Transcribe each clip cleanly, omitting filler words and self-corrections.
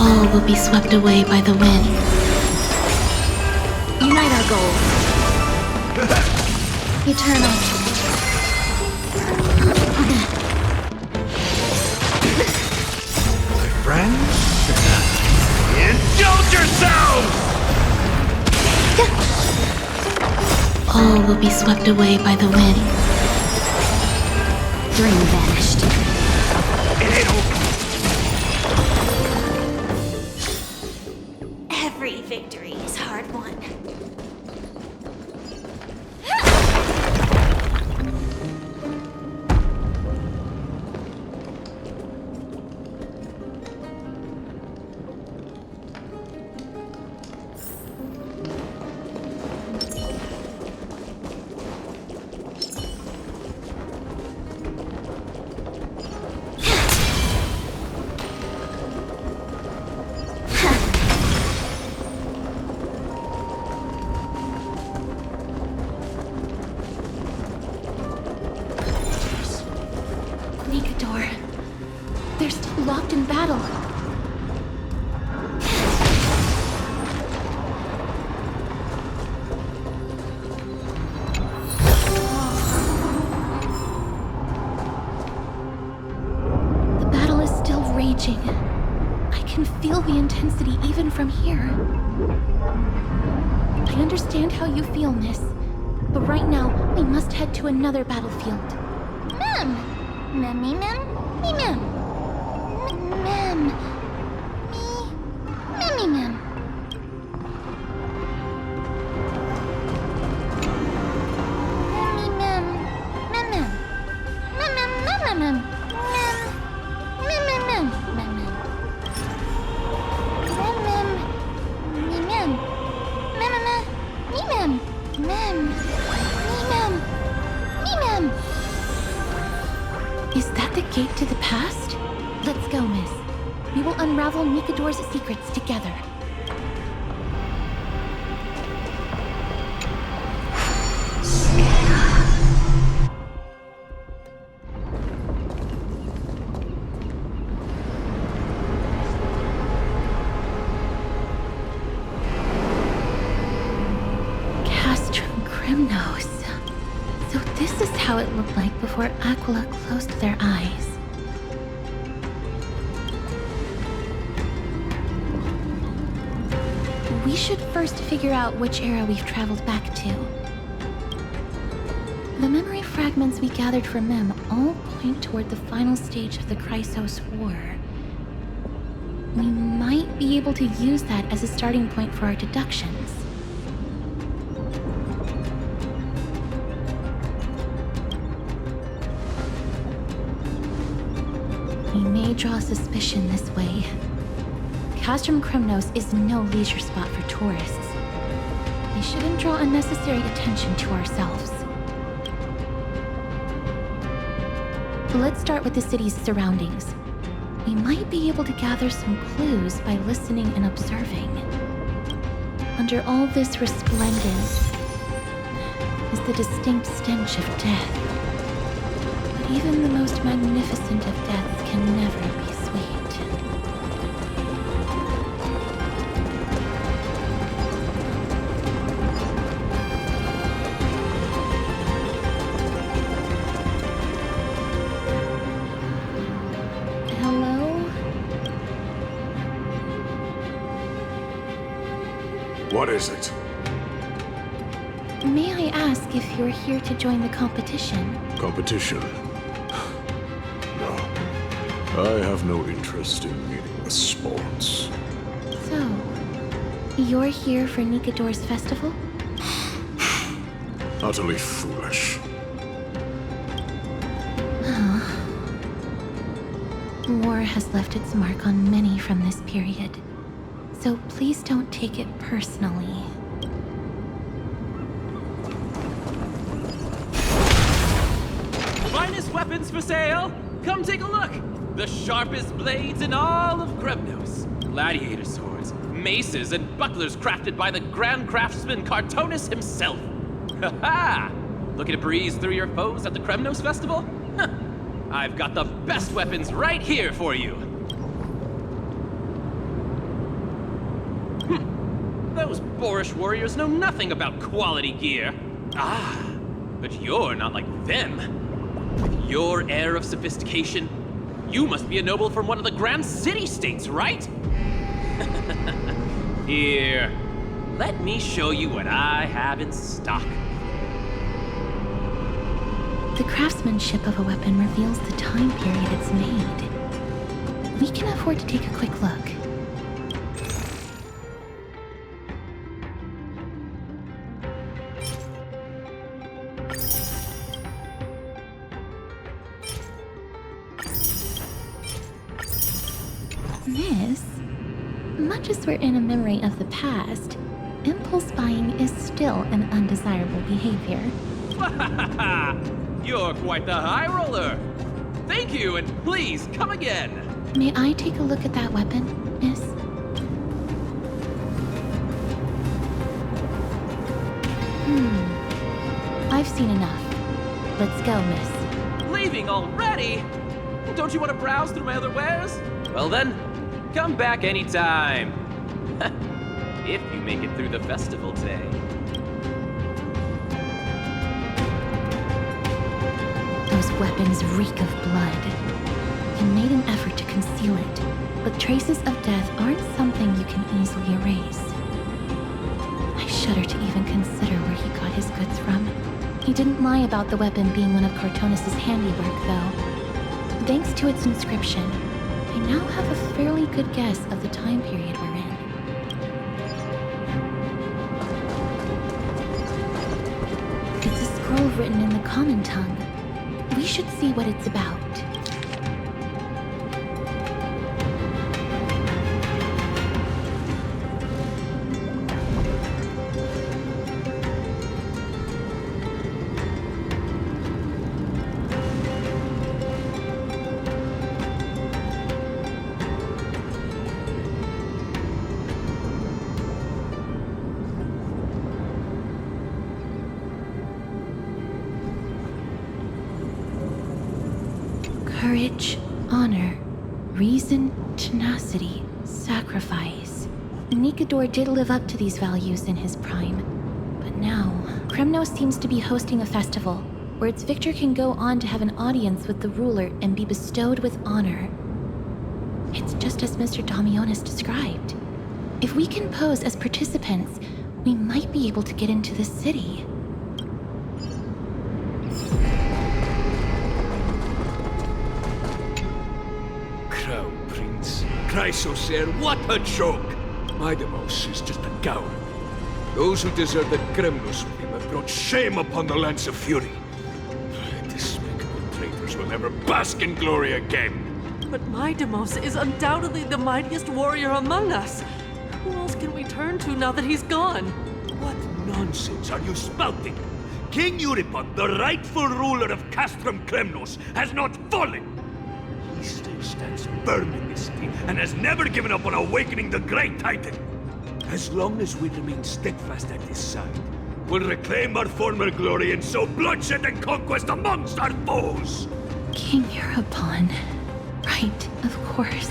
All will be swept away by the wind. Unite our goals. Eternal. My friends? Indulge yourselves! All will be swept away by the wind. Dream vanished. It ain't over. Every victory is hard won. They're still locked in battle. The battle is still raging. I can feel the intensity even from here. I understand how you feel, miss. But right now, we must head to another battlefield. Mem! Memmy mem? Me mem. Mem. Me. Memmy mem. Memmy mem. Mem mem. Mem mem mem mem mem. Mem. Mem mem mem. Mem mem. Mem mem. Me mem. Mem mem. Me mem. Mem. Me mem. Me mem. Is that the gate to the past? Let's go, miss. We will unravel Nikador's secrets together. Kremnos. So this is how it looked like before Aquila closed their eyes. We should first figure out which era we've traveled back to. The memory fragments we gathered from Mem all point toward the final stage of the Chrysos War. We might be able to use that as a starting point for our deductions. We may draw suspicion this way. Castrum Kremnos is no leisure spot for tourists. We shouldn't draw unnecessary attention to ourselves. Let's start with the city's surroundings. We might be able to gather some clues by listening and observing. Under all this resplendence is the distinct stench of death. But even the most magnificent of deaths can never be sweet. Hello? What is it? May I ask if you're here to join the competition? Competition? No. I have no interest in meaningless sports. So, you're here for Nikador's festival? Utterly foolish. War has left its mark on many from this period, so please don't take it personally. Finest weapons for sale! Come take a look! The sharpest blades in all of Kremnos. Gladiator swords, maces, and bucklers crafted by the grand craftsman Cartonus himself. Ha-ha! Looking to breeze through your foes at the Kremnos festival? Huh. I've got the best weapons right here for you. Those boorish warriors know nothing about quality gear. Ah, but you're not like them. With your air of sophistication, you must be a noble from one of the Grand City-states, right? Here, let me show you what I have in stock. The craftsmanship of a weapon reveals the time period it's made. We can afford to take a quick look. Miss, much as we're in a memory of the past, impulse buying is still an undesirable behavior. You're quite the high roller. Thank you, and please come again. May I take a look at that weapon, miss? I've seen enough. Let's go, miss. Leaving already? Don't you want to browse through my other wares? Well then, come back anytime. If you make it through the festival today. Those weapons reek of blood. I made an effort to conceal it, but traces of death aren't something you can easily erase. I shudder to even consider where he got his goods from. He didn't lie about the weapon being one of Cartonis' handiwork, though. Thanks to its inscription, I now have a fairly good guess of the time period we're in. It's a scroll written in the common tongue. We should see what it's about. Courage, honor, reason, tenacity, sacrifice. Nikador did live up to these values in his prime. But now, Kremnos seems to be hosting a festival where its victor can go on to have an audience with the ruler and be bestowed with honor. It's just as Mr. Damionis described. If we can pose as participants, we might be able to get into the city. Chrysoser, what a joke! Maidemos is just a coward. Those who deserted Kremnos with him have brought shame upon the lands of Fury. Despicable traitors will never bask in glory again. But Maidemos is undoubtedly the mightiest warrior among us. Who else can we turn to now that he's gone? What nonsense are you spouting? King Euripon, the rightful ruler of Castrum Kremnos, has not fallen! He still stands firm in this city and has never given up on awakening the great Titan. As long as we remain steadfast at his side, we'll reclaim our former glory and sow bloodshed and conquest amongst our foes! King Euripon. Right, of course.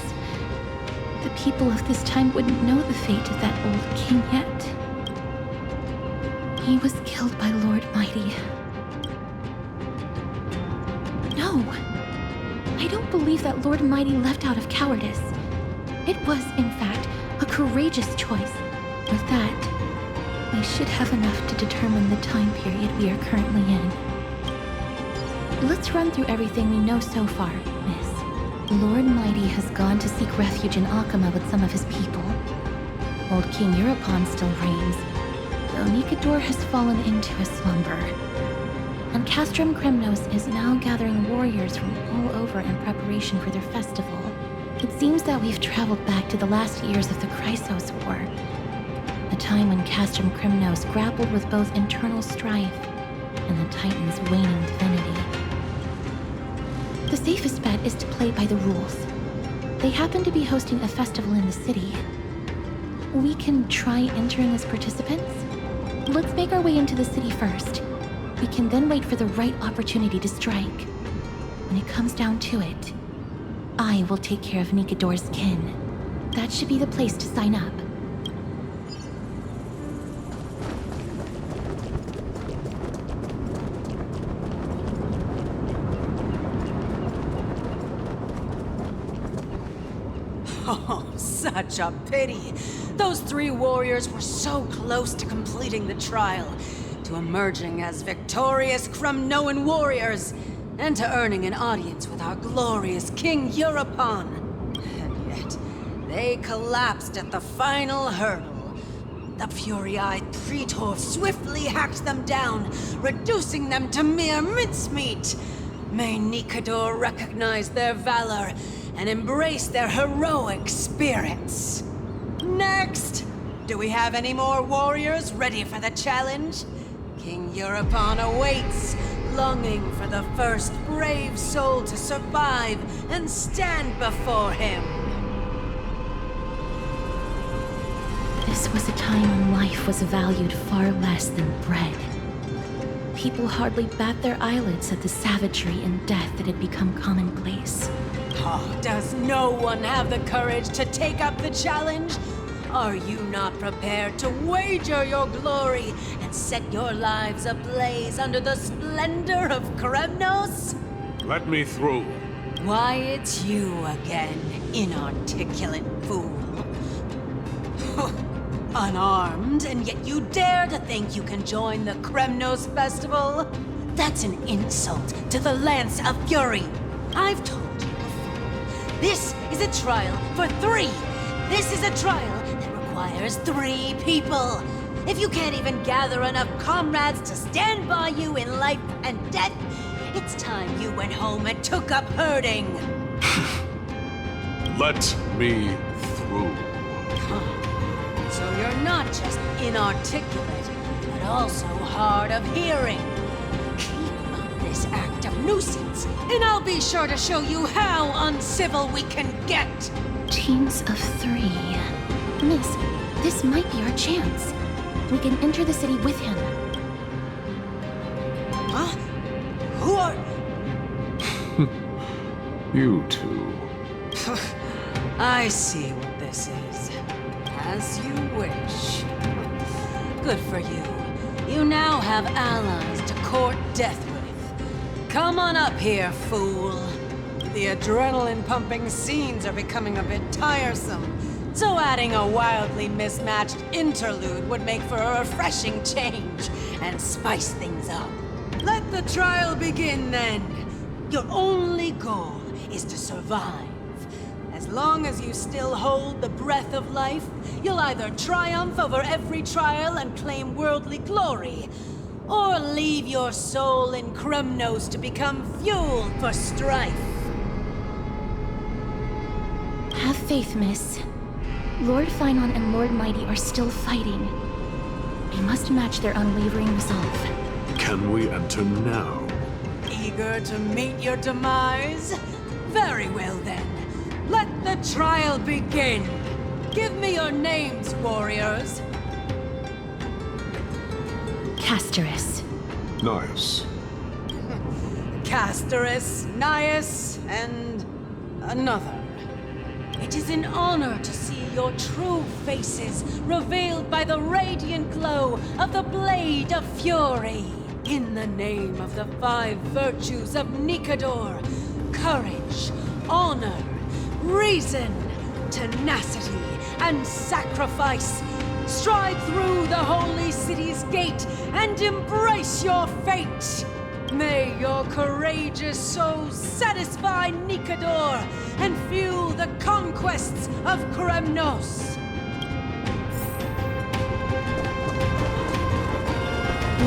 The people of this time wouldn't know the fate of that old king yet. He was killed by Lord Mighty. No! I don't believe that Lord Mighty left out of cowardice. It was, in fact, a courageous choice. With that, we should have enough to determine the time period we are currently in. Let's run through everything we know so far, Miss. Lord Mighty has gone to seek refuge in Akama with some of his people. Old King Euripon still reigns, though Nikador has fallen into a slumber. And Castrum Kremnos is now gathering warriors from all over in preparation for their festival. It seems that we've traveled back to the last years of the Chrysos War, a time when Castrum Kremnos grappled with both internal strife and the Titan's waning divinity. The safest bet is to play by the rules. They happen to be hosting a festival in the city. We can try entering as participants. Let's make our way into the city first. We can then wait for the right opportunity to strike. When it comes down to it, I will take care of Nikador's kin. That should be the place to sign up. Oh, such a pity. Those 3 warriors were so close to completing the trial, to emerging as victorious Kremnoan warriors, and to earning an audience with our glorious King Euripon. And yet, they collapsed at the final hurdle. The fury-eyed Praetor swiftly hacked them down, reducing them to mere mincemeat. May Nikador recognize their valor and embrace their heroic spirits. Next! Do we have any more warriors ready for the challenge? King Euripon awaits, longing for the first brave soul to survive and stand before him. This was a time when life was valued far less than bread. People hardly bat their eyelids at the savagery and death that had become commonplace. Oh, does no one have the courage to take up the challenge? Are you not prepared to wager your glory and set your lives ablaze under the splendor of Kremnos? Let me through. Why, it's you again, inarticulate fool. Unarmed, and yet you dare to think you can join the Kremnos festival? That's an insult to the Lance of Fury. I've told you before. This is a trial for 3. This is a trial that requires 3 people. If you can't even gather enough comrades to stand by you in life and death, it's time you went home and took up herding. Let me through. So you're not just inarticulate, but also hard of hearing. Keep up this act of nuisance, and I'll be sure to show you how uncivil we can get. Teams of 3. Miss, this might be our chance. We can enter the city with him. Huh? Who are... You two. I see what this is. As you wish. Good for you. You now have allies to court death with. Come on up here, fool. The adrenaline-pumping scenes are becoming a bit tiresome, so adding a wildly mismatched interlude would make for a refreshing change and spice things up. Let the trial begin, then. Your only goal is to survive. As long as you still hold the breath of life, you'll either triumph over every trial and claim worldly glory, or leave your soul in Kremnos to become fuel for strife. Have faith, miss. Lord Finon and Lord Mighty are still fighting. We must match their unwavering resolve. Can we enter now? Eager to meet your demise? Very well, then. Let the trial begin. Give me your names, warriors. Casterus. Nice. Casterus, Nias, and another. It is an honor to see your true faces revealed by the radiant glow of the Blade of Fury. In the name of the 5 virtues of Nikador, courage, honor, reason, tenacity, and sacrifice, stride through the holy city's gate and embrace your fate. May your courageous souls satisfy Nikador and fuel the conquests of Kremnos.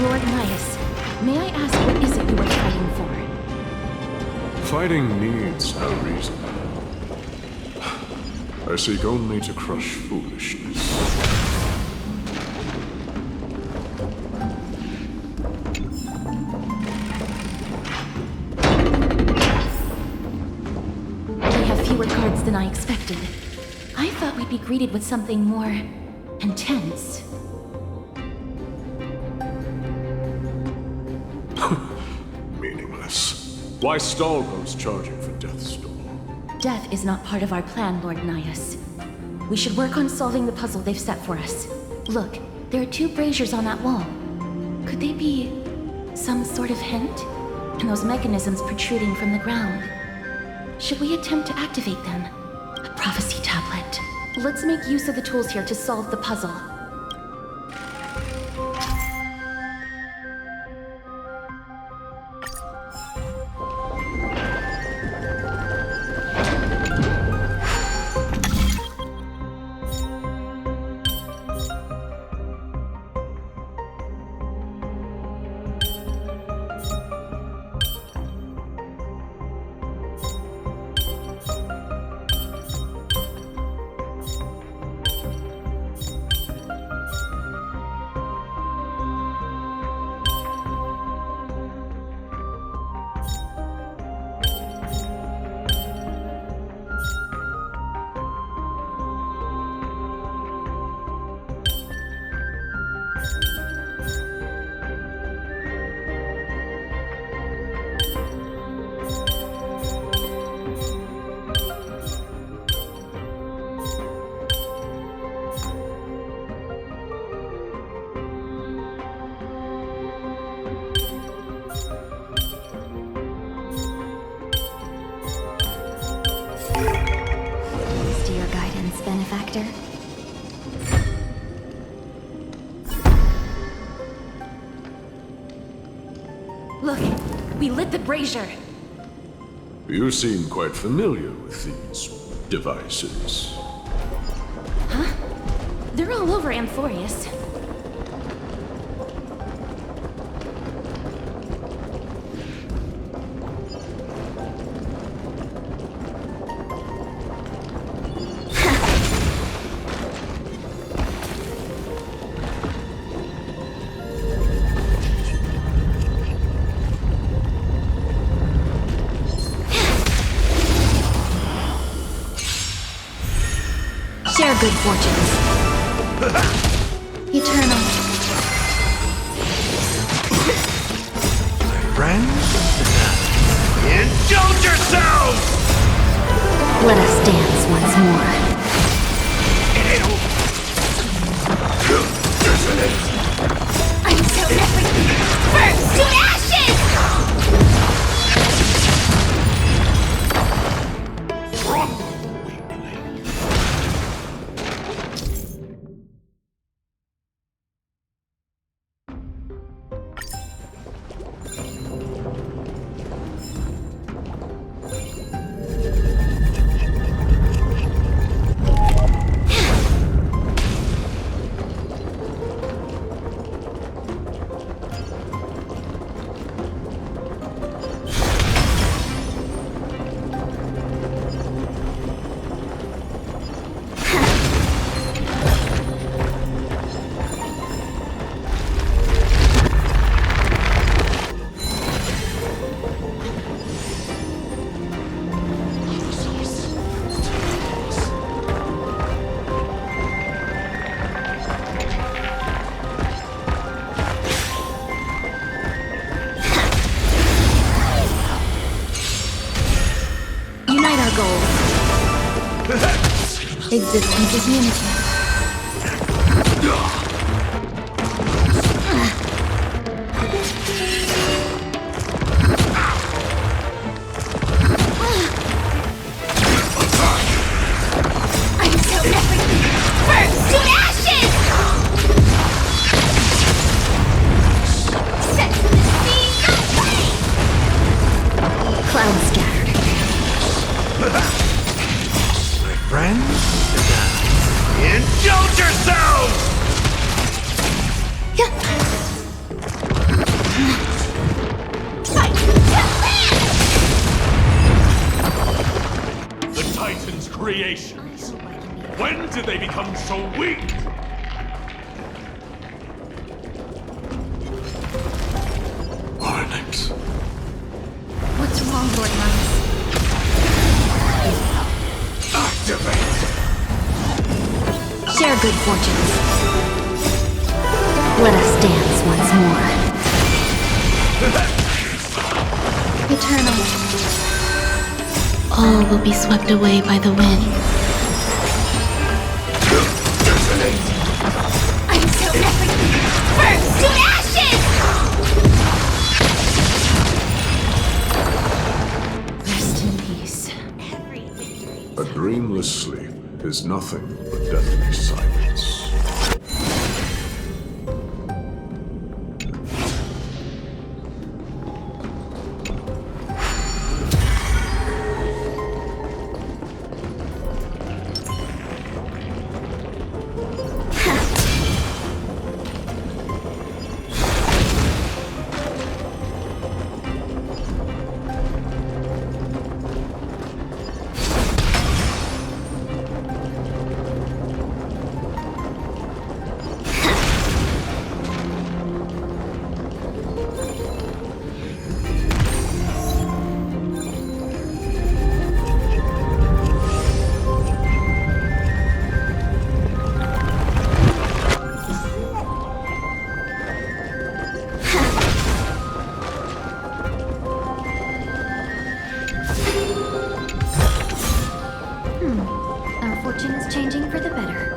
Lord Nias, may I ask what is it you are fighting for? Fighting needs no reason. I seek only to crush foolishness. They have fewer guards than I expected. I thought we'd be greeted with something more intense. Meaningless. Why stall those charging for Death's Door? Death is not part of our plan, Lord Nias. We should work on solving the puzzle they've set for us. Look, there are 2 braziers on that wall. Could they be some sort of hint? And those mechanisms protruding from the ground. Should we attempt to activate them? prophecy tablet. Let's make use of the tools here to solve the puzzle. Benefactor. Look, we lit the brazier. You seem quite familiar with these devices. Huh? They're all over Amphorius. Share good fortunes. Eternal. Friends? Indulge yourselves! Let us dance once more. Until everything burns to ashes! Existence is unity. Until everything burns to ashes! Set the seas aflame! Clouds scattered. Friends? Indulge yourselves! Fight to land! The Titan's creations. When did they become so weak? Onyx. What's wrong, Lord Miles? Activate! Share good fortunes. Let us dance once more. Eternal. All will be swept away by the wind. Until everything burns to ashes! Rest in peace. Every victory A Dreamless sleep is nothing but deathly silence. Our fortune is changing for the better.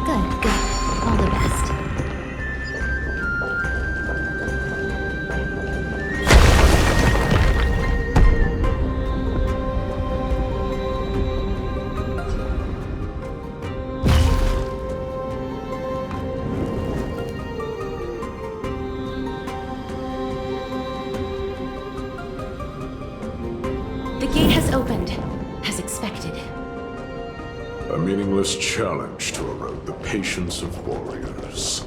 Good, good. All the best. The gate has opened, as expected. A meaningless challenge to erode the patience of warriors.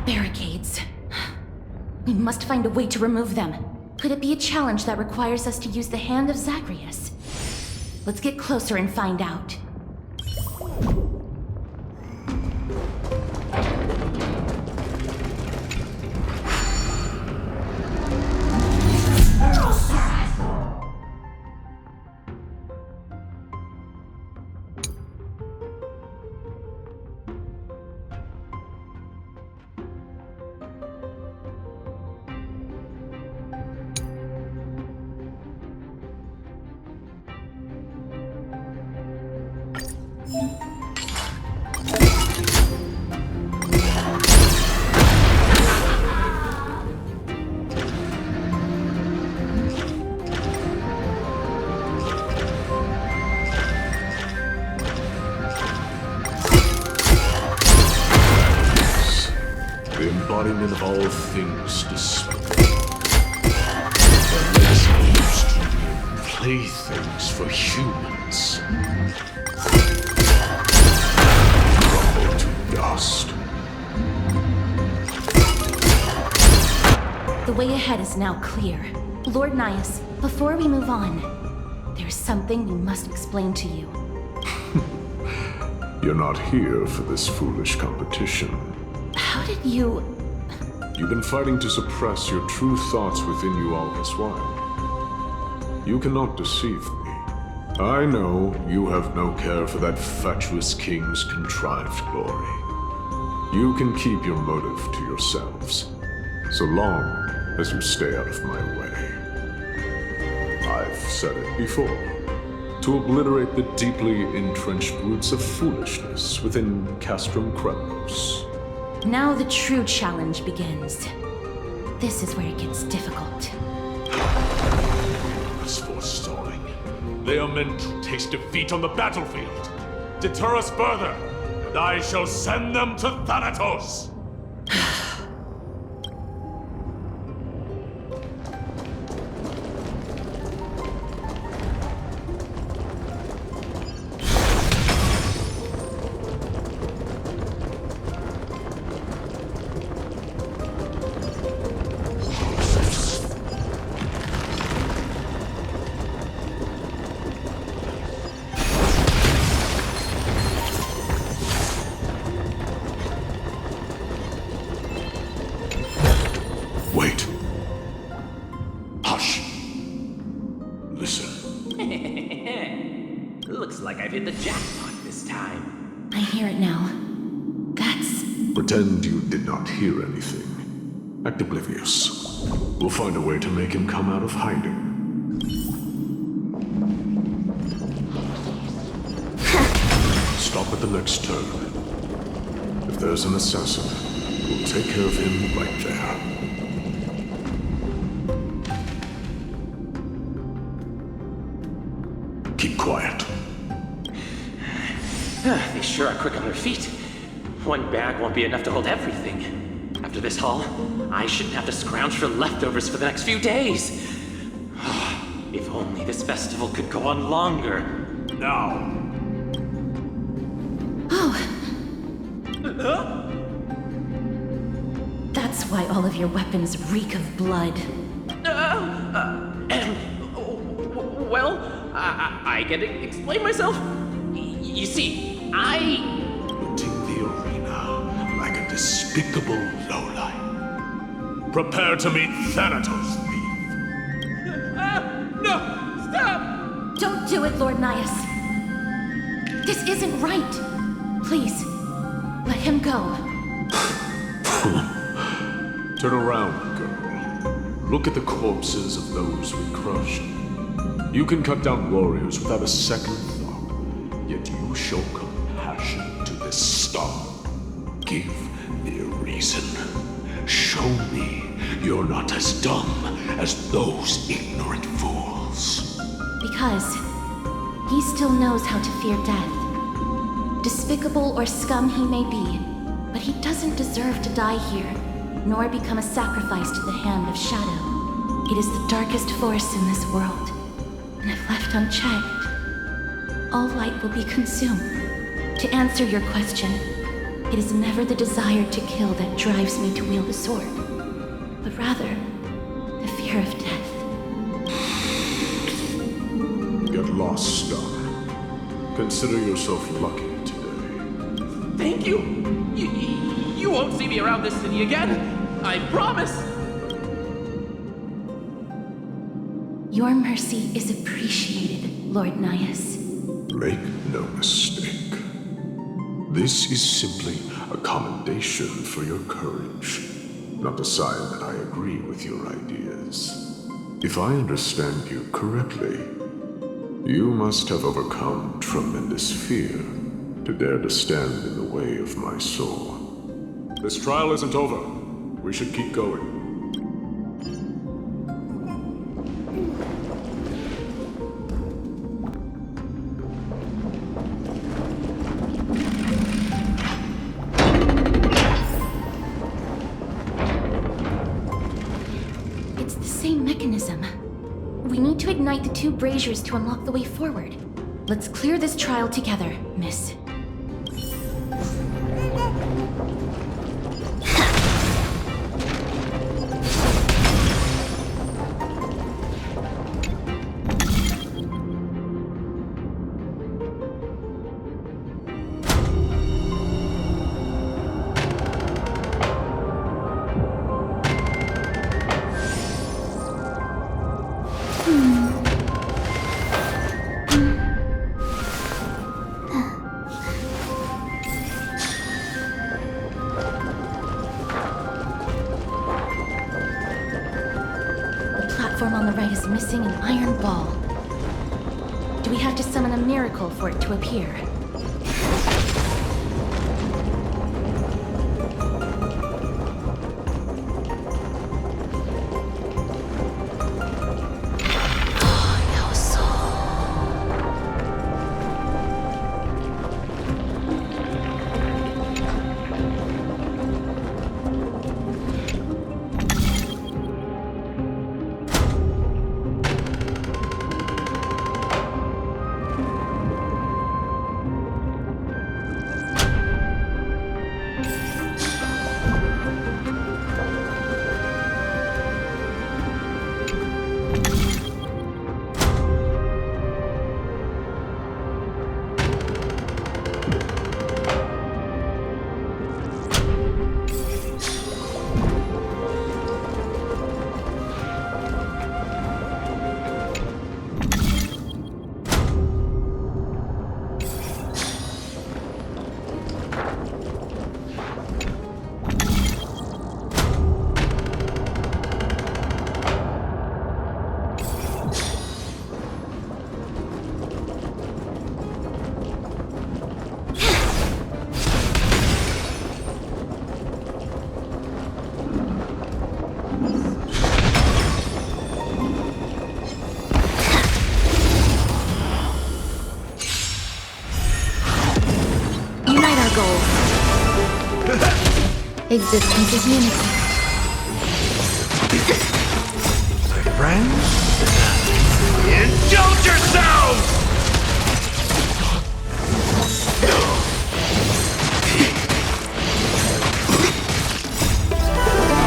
Barricades. We must find a way to remove them. Could it be a challenge that requires us to use the hand of Zagreus? Let's get closer and find out. The embodiment of all things despair. Their legacy used to be playthings for humans. Crumble to dust. The way ahead is now clear. Lord Nias, before we move on, there's something we must explain to you. You're not here for this foolish competition. How did you... You've been fighting to suppress your true thoughts within you all this while. You cannot deceive me. I know you have no care for that fatuous king's contrived glory. You can keep your motive to yourselves, so long as you stay out of my way. I've said it before. To obliterate the deeply entrenched roots of foolishness within Castrum Kremnos. Now the true challenge begins. This is where it gets difficult. As for stalling, they are meant to taste defeat on the battlefield. Deter us further, and I shall send them to Thanatos! Wait. Hush. Listen. Looks like I've hit the jackpot this time. I hear it now. That's... Pretend you did not hear anything. Act oblivious. We'll find a way to make him come out of hiding. Stop at the next turn. If there's an assassin, we'll take care of him right there. Keep quiet. They sure are quick on their feet. One bag won't be enough to hold everything. After this haul, I shouldn't have to scrounge for leftovers for the next few days. If only this festival could go on longer. Now, That's why all of your weapons reek of blood. Well, I can explain myself. You see, I... Looting the arena like a despicable lowlife. Prepare to meet Thanatos, thief. No! Stop! Don't do it, Lord Nias. This isn't right. Please, let him go. Turn around, girl. Look at the corpses of those we crushed. You can cut down warriors without a second thought, yet you show compassion to this star. Give me a reason. Show me you're not as dumb as those ignorant fools. Because he still knows how to fear death. Despicable or scum he may be, but he doesn't deserve to die here, nor become a sacrifice to the hand of Shadow. It is the darkest force in this world, and if left unchecked, all light will be consumed. To answer your question, it is never the desire to kill that drives me to wield a sword, but rather the fear of death. Get lost, Star. Consider yourself lucky today. Thank you! You won't see me around this city again! I promise! Your mercy is appreciated, Lord Nias. Make no mistake. This is simply a commendation for your courage, not a sign that I agree with your ideas. If I understand you correctly, you must have overcome tremendous fear to dare to stand in the way of my soul. This trial isn't over. We should keep going. It's the same mechanism. We need to ignite the two braziers to unlock the way forward. Let's clear this trial together, miss. platform on the right is missing an iron ball. Do we have to summon a miracle for it to appear? Existence is unity. My friends, indulge yourselves!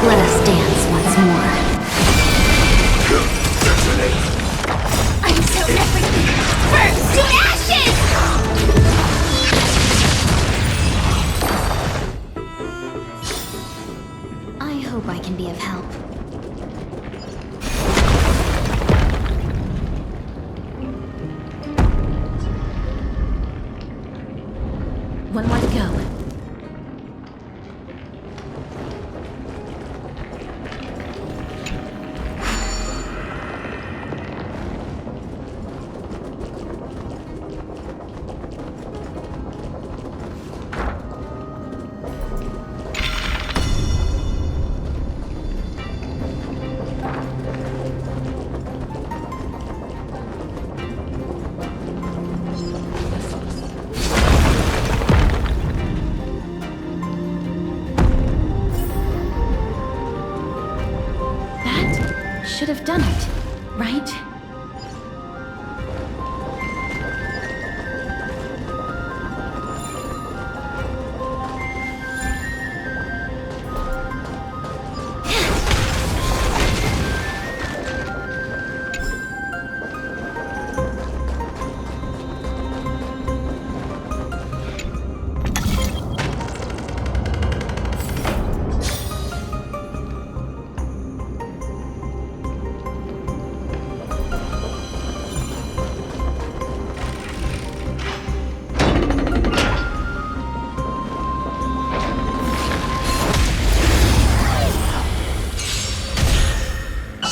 Let us dance once more. I'm so everything! Burns to ashes! I hope I can be of help. One more to go. Should have done it, right?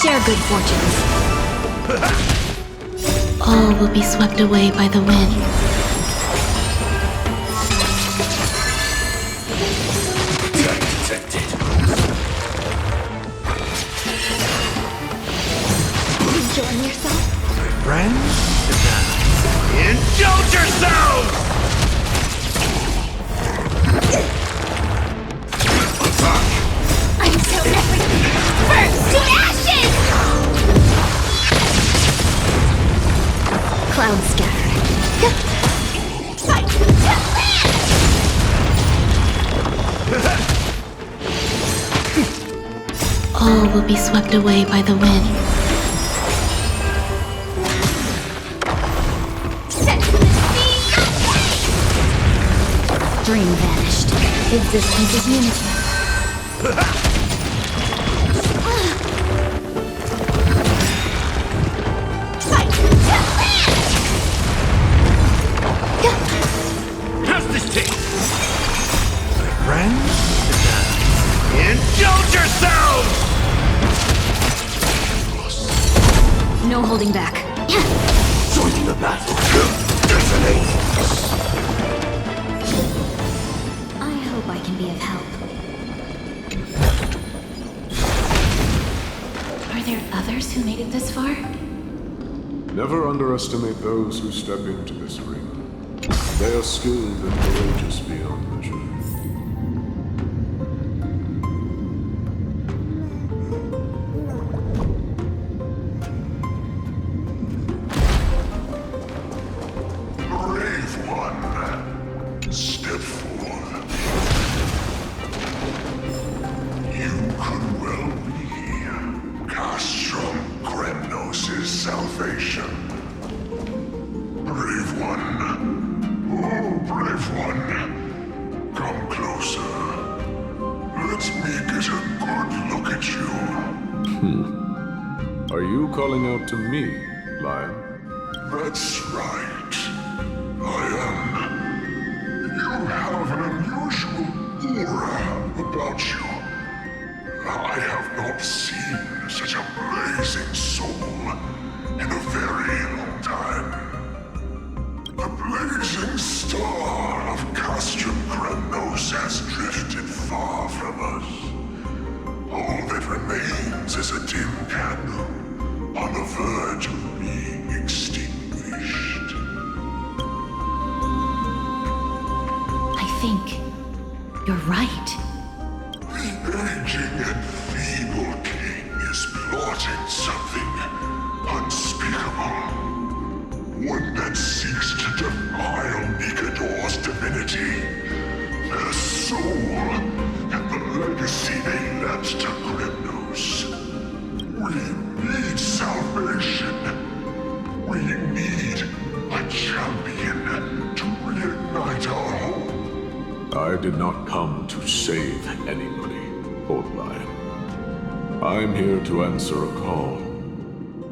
Share good fortunes. All will be swept away by the wind. Enjoying yourself? Friends, indulge yourselves! I'm so everything! Burns to ashes! Cloud scattered. Fight to land! All will be swept away by the wind. Set the sea away! Dream vanished. Existence is unity. Fight to land! How's this taste? My friends, indulge yourselves! No holding back. Join the battle. Detonate. I hope I can be of help. Are there others who made it this far? Never underestimate those who step into this arena. They are skilled and courageous beyond measure. Brave one, step forth. You could well be Castrum Kremnos' salvation. Brave one, oh brave one, come closer. Let me get a good look at you. Are you calling out to me, Lion? That's right. I am. You have an unusual aura about you. I have not seen such a blazing soul in a very long time. The blazing star of Castrum Kremnos has drifted far from us. All that remains is a dim candle on the verge of being extinguished. I think you're right. The aging and feeble king is plotting something unspeakable. One that seeks to defile Nikador's divinity, their soul, and the legacy they left to Kremnos. We need salvation. We need a champion to reignite our hope. I did not come to save anybody, Old Lion. I'm here to answer a call.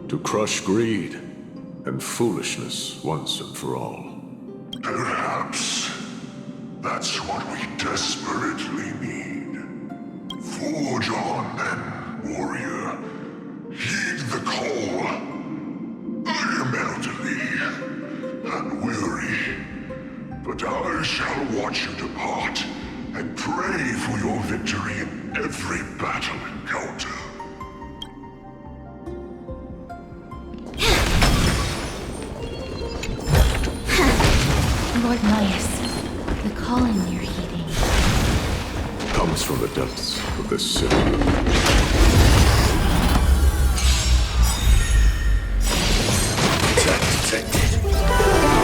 To crush greed and foolishness once and for all. Perhaps that's what we desperately need. Forge on then, warrior. Heed the call. I am elderly and weary, but I shall watch you depart and pray for your victory in every battle encounter. Lord Nias, the calling you're heeding. Comes from the depths of this city.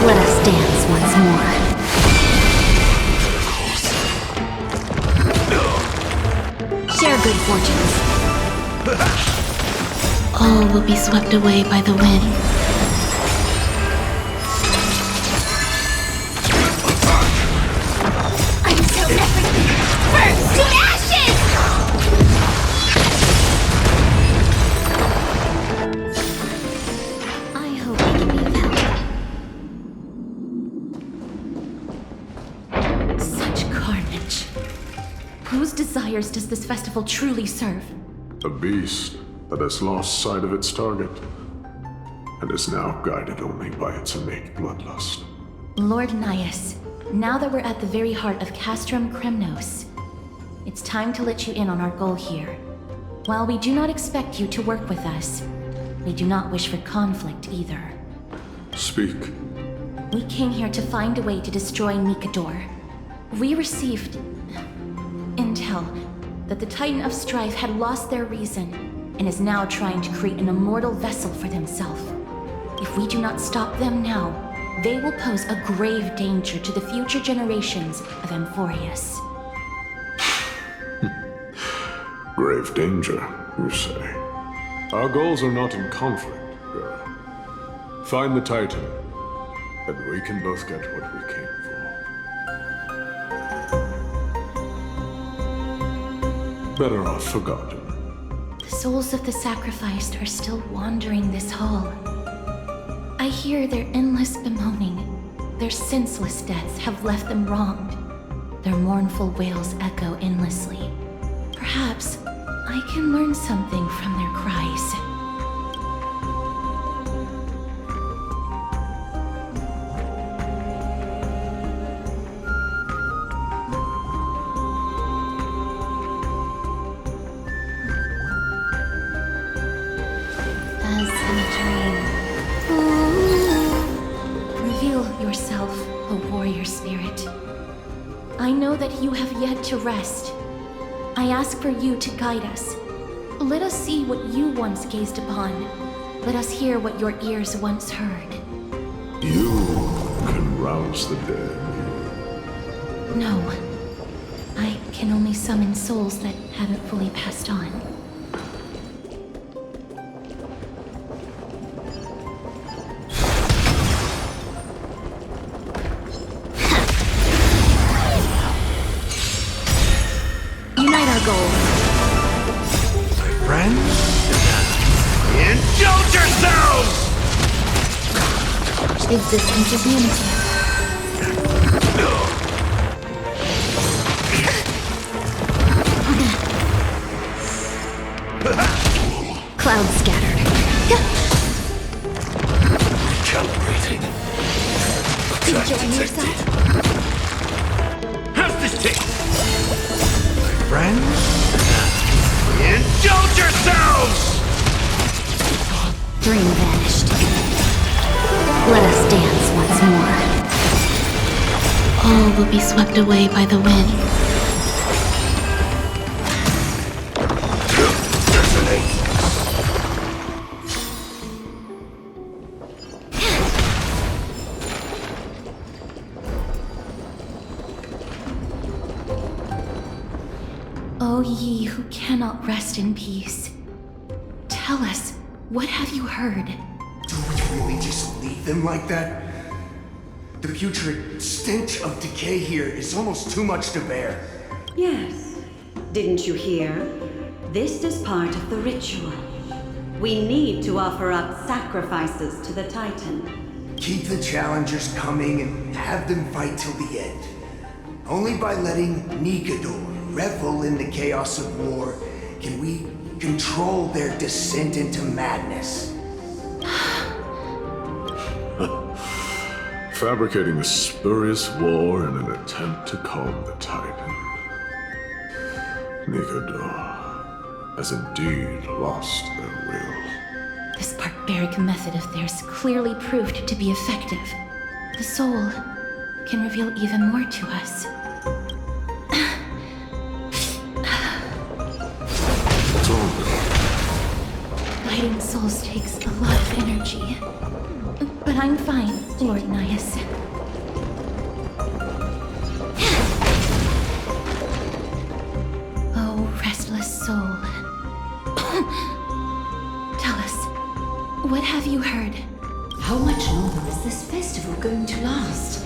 Let us dance once more. Share good fortunes. All will be swept away by the wind. Until everything burns to ashes! I hope I can be of help. Such carnage. Whose desires does this festival truly serve? A beast that has lost sight of its target and is now guided only by its innate bloodlust. Lord Nias, now that we're at the very heart of Castrum Kremnos, it's time to let you in on our goal here. While we do not expect you to work with us, we do not wish for conflict either. Speak. We came here to find a way to destroy Nikador. We received intel that the Titan of Strife had lost their reason and is now trying to create an immortal vessel for themselves. If we do not stop them now, they will pose a grave danger to the future generations of Amphorius. Grave danger, you say? Our goals are not in conflict, Vera. Find the Titan, and we can both get what we came for. Better off forgotten. The souls of the sacrificed are still wandering this hall. I hear their endless bemoaning. Their senseless deaths have left them wronged. Their mournful wails echo endlessly. Perhaps I can learn something from their cries. a warrior spirit. I know that you have yet to rest. I ask for you to guide us. Let us see what you once gazed upon. Let us hear what your ears once heard. You can rouse the dead. No. I can only summon souls that haven't fully passed on. Unite our goals. Friends? Indulge yourselves! Existence is unity. Clouds scattered. Calibrating. Enjoying yourself? How's this taste? My friends? Indulge yourselves! Dream vanished. Let us dance once more. All will be swept away by the wind. O ye who cannot rest in peace, tell us, what have you heard? Do we really just leave them like that? The putrid stench of decay here is almost too much to bear. Yes. Didn't you hear? This is part of the ritual. We need to offer up sacrifices to the Titan. Keep the challengers coming and have them fight till the end. Only by letting Nikador revel in the chaos of war can we control their descent into madness. Fabricating a spurious war in an attempt to calm the Titan. Nikador has indeed lost their will. This barbaric method of theirs clearly proved to be effective. The soul can reveal even more to us. Guiding souls takes a lot of energy. But I'm fine, Lord Nias. Oh, restless soul. Tell us, what have you heard? How much longer is this festival going to last?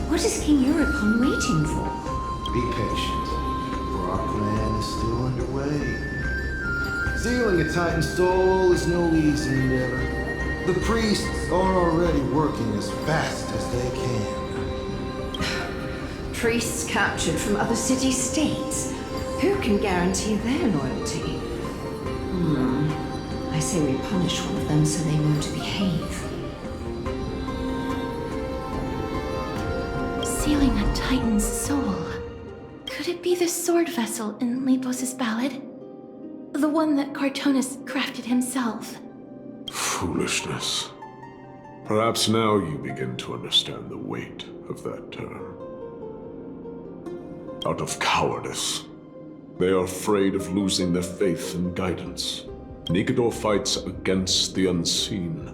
What is King Euripon waiting for? Be patient, for our plan is still underway. Sealing a Titan soul is no easy endeavor. The priests are already working as fast as they can. Priests captured from other city-states. Who can guarantee their loyalty? I say we punish one of them so they know to behave. Sealing a Titan's soul. Could it be the sword vessel in Lepos' ballad? The one that Cartonus crafted himself? Foolishness. Perhaps now you begin to understand the weight of that term. Out of cowardice, they are afraid of losing their faith and guidance. Nikador fights against the unseen.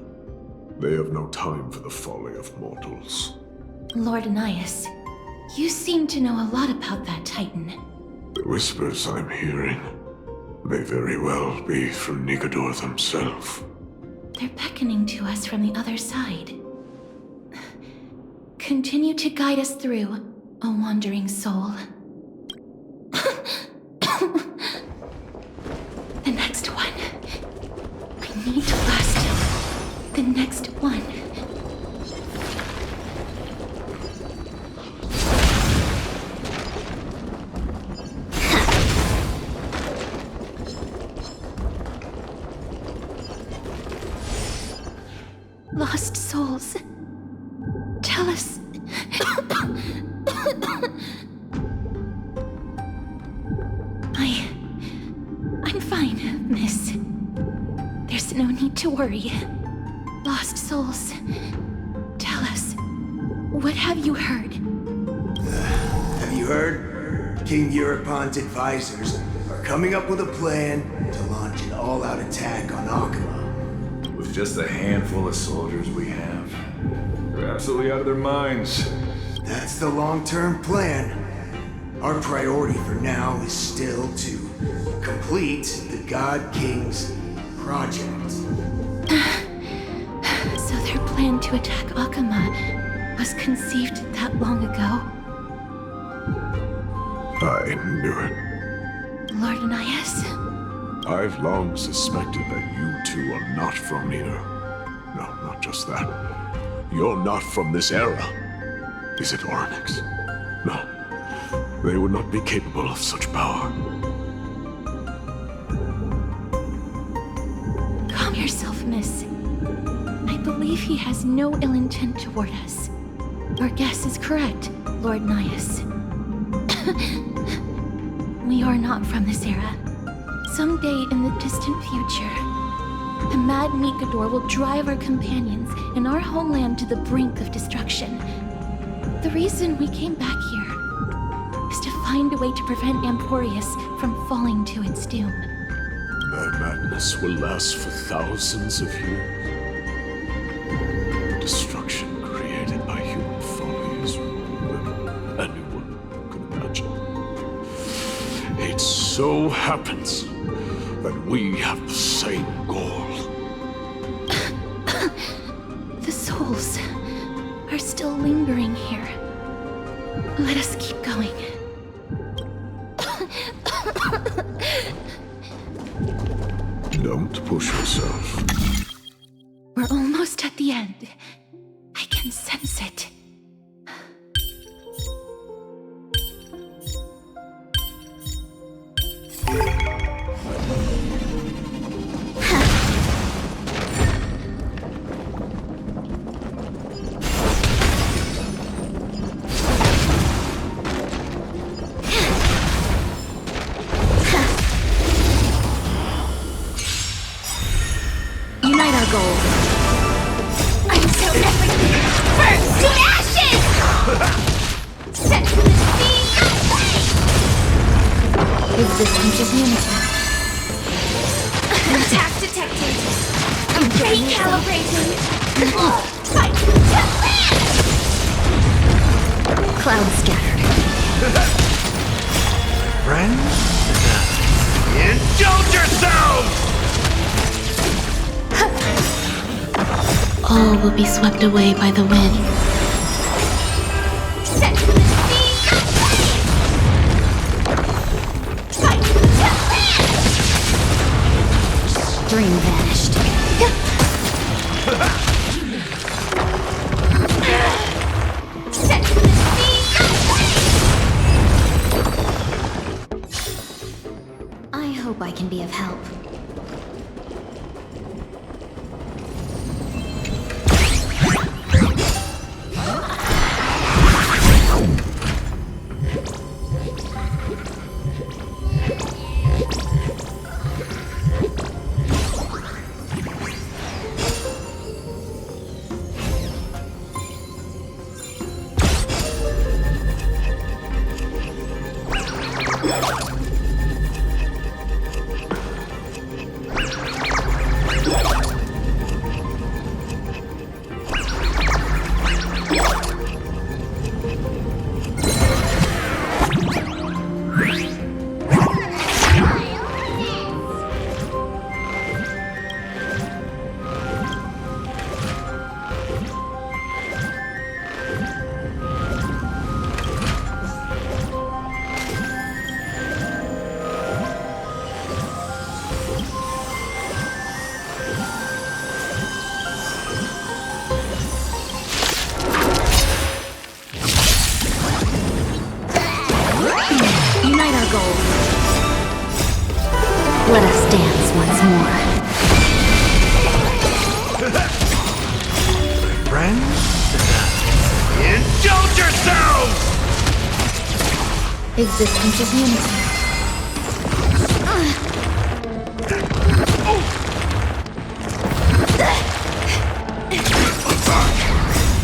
They have no time for the folly of mortals. Lord Nias, you seem to know a lot about that Titan. The whispers I'm hearing may very well be from Nikador themselves. They're beckoning to us from the other side. Continue to guide us through, O wandering soul. The next one. I need to last the next one. Lost souls. Tell us. I'm fine, miss. There's no need to worry. Lost souls. Tell us. What have you heard? Have you heard? King Eurypon's advisors are coming up with a plan to launch an all-out attack on Akama. With just a handful of soldiers we have, they're absolutely out of their minds. That's the long-term plan. Our priority for now is still to complete the God King's project. So their plan to attack Akama was conceived that long ago? I knew it. Lord Anais? I've long suspected that you two are not from here. No, not just that. You're not from this era. Is it Oryx? No. They would not be capable of such power. Calm yourself, miss. I believe he has no ill intent toward us. Our guess is correct, Lord Nias. We are not from this era. Someday in the distant future, the mad Nikador will drive our companions and our homeland to the brink of destruction. The reason we came back here is to find a way to prevent Emporius from falling to its doom. Their madness will last for thousands of years. The destruction created by human folly is more than anyone could imagine. It so happens that we have the same goal. The souls are still lingering here. Let us keep going. Don't push yourself. We're almost at the end. I can sense it. Unite our goals. Until everything burns to ashes! Set to the sea and play! Existence is unity. Attack detected. Recalibrating. Fight to land! Cloud scattered. Friends? Indulge yourselves! All will be swept away by the wind. Set to the sea and play! Fight to land! Dream vanished. Set to the sea and play! I hope I can be of help. Unite our goals. Let us dance once more. Friends? Indulge yourselves! Existence is unity.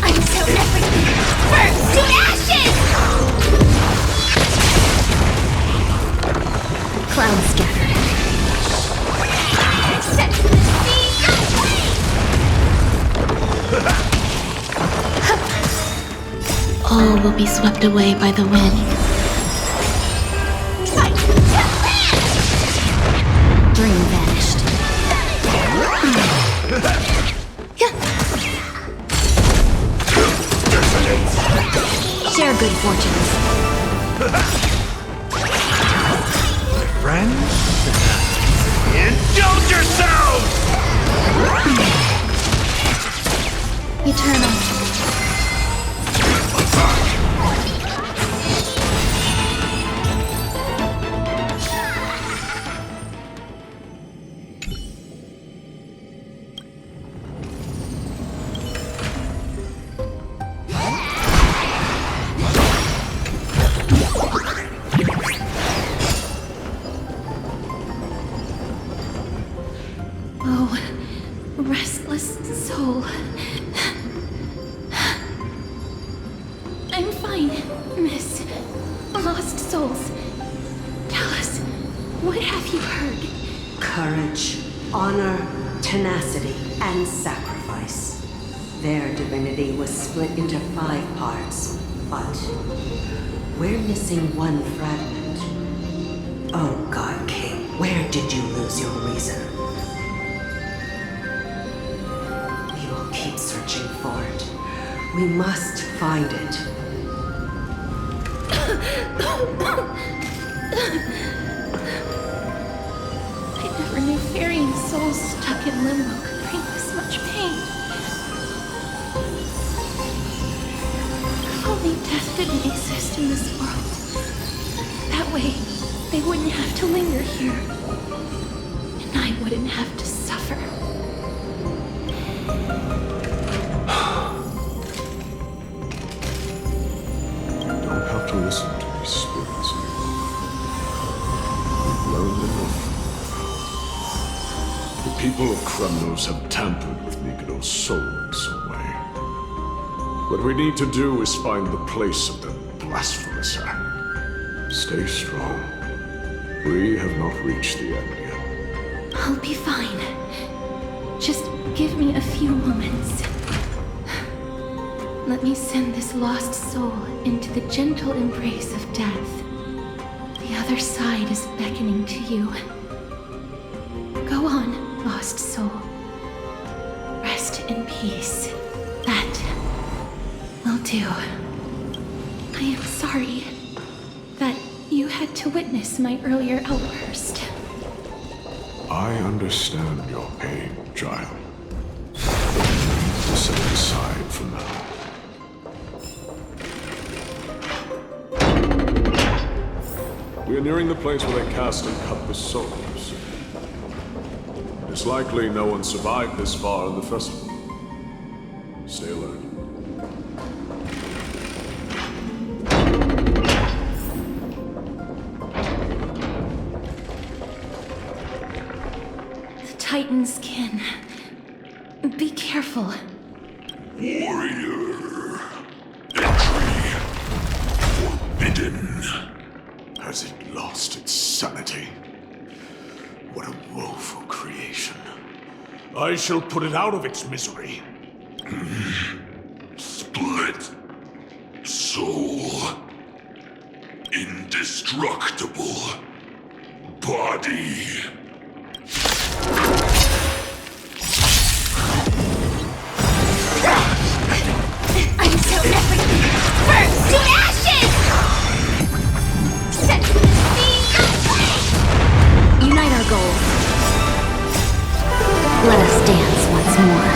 Until everything All will be swept away by the wind. Dream vanished. Share good fortunes. Friends? Indulge yourselves! Eternal. Oh, restless soul. I'm fine, miss. Lost souls. Tell us, what have you heard? Courage, honor, tenacity, and sacrifice. Their divinity was split into 5 parts, but we're missing one fragment. Oh, God King, where did you lose your reason? We will keep searching for it. We must find it. I never knew ferrying souls stuck in limbo could bring this much pain. If only death didn't exist in this world. That way, they wouldn't have to linger here. And I wouldn't have to suffer. You don't have to listen to these spirits anymore. We've learned enough. The people of Kremnos have tampered with Nikado's soul in some way. What we need to do is find the place of the blasphemous act. Stay strong. We have not reached the end yet. I'll be fine. Just give me a few moments. Let me send this lost soul into the gentle embrace of death. The other side is beckoning to you. Go on, lost soul. Rest in peace. That will do. I am sorry that you had to witness my earlier outburst. I understand your pain, child. Set it aside for now. We are nearing the place where they cast and cut the souls. It's likely no one survived this far in the festival. Stay alert. The Titans can. Be careful. Warrior. Entry. Forbidden. Has it lost its sanity? What a woeful creation. I shall put it out of its misery. Split. Soul. Indestructible. Body. I'm so epic! Burn to ashes! Set the scene aflame! Unite our goals. Let us dance once more.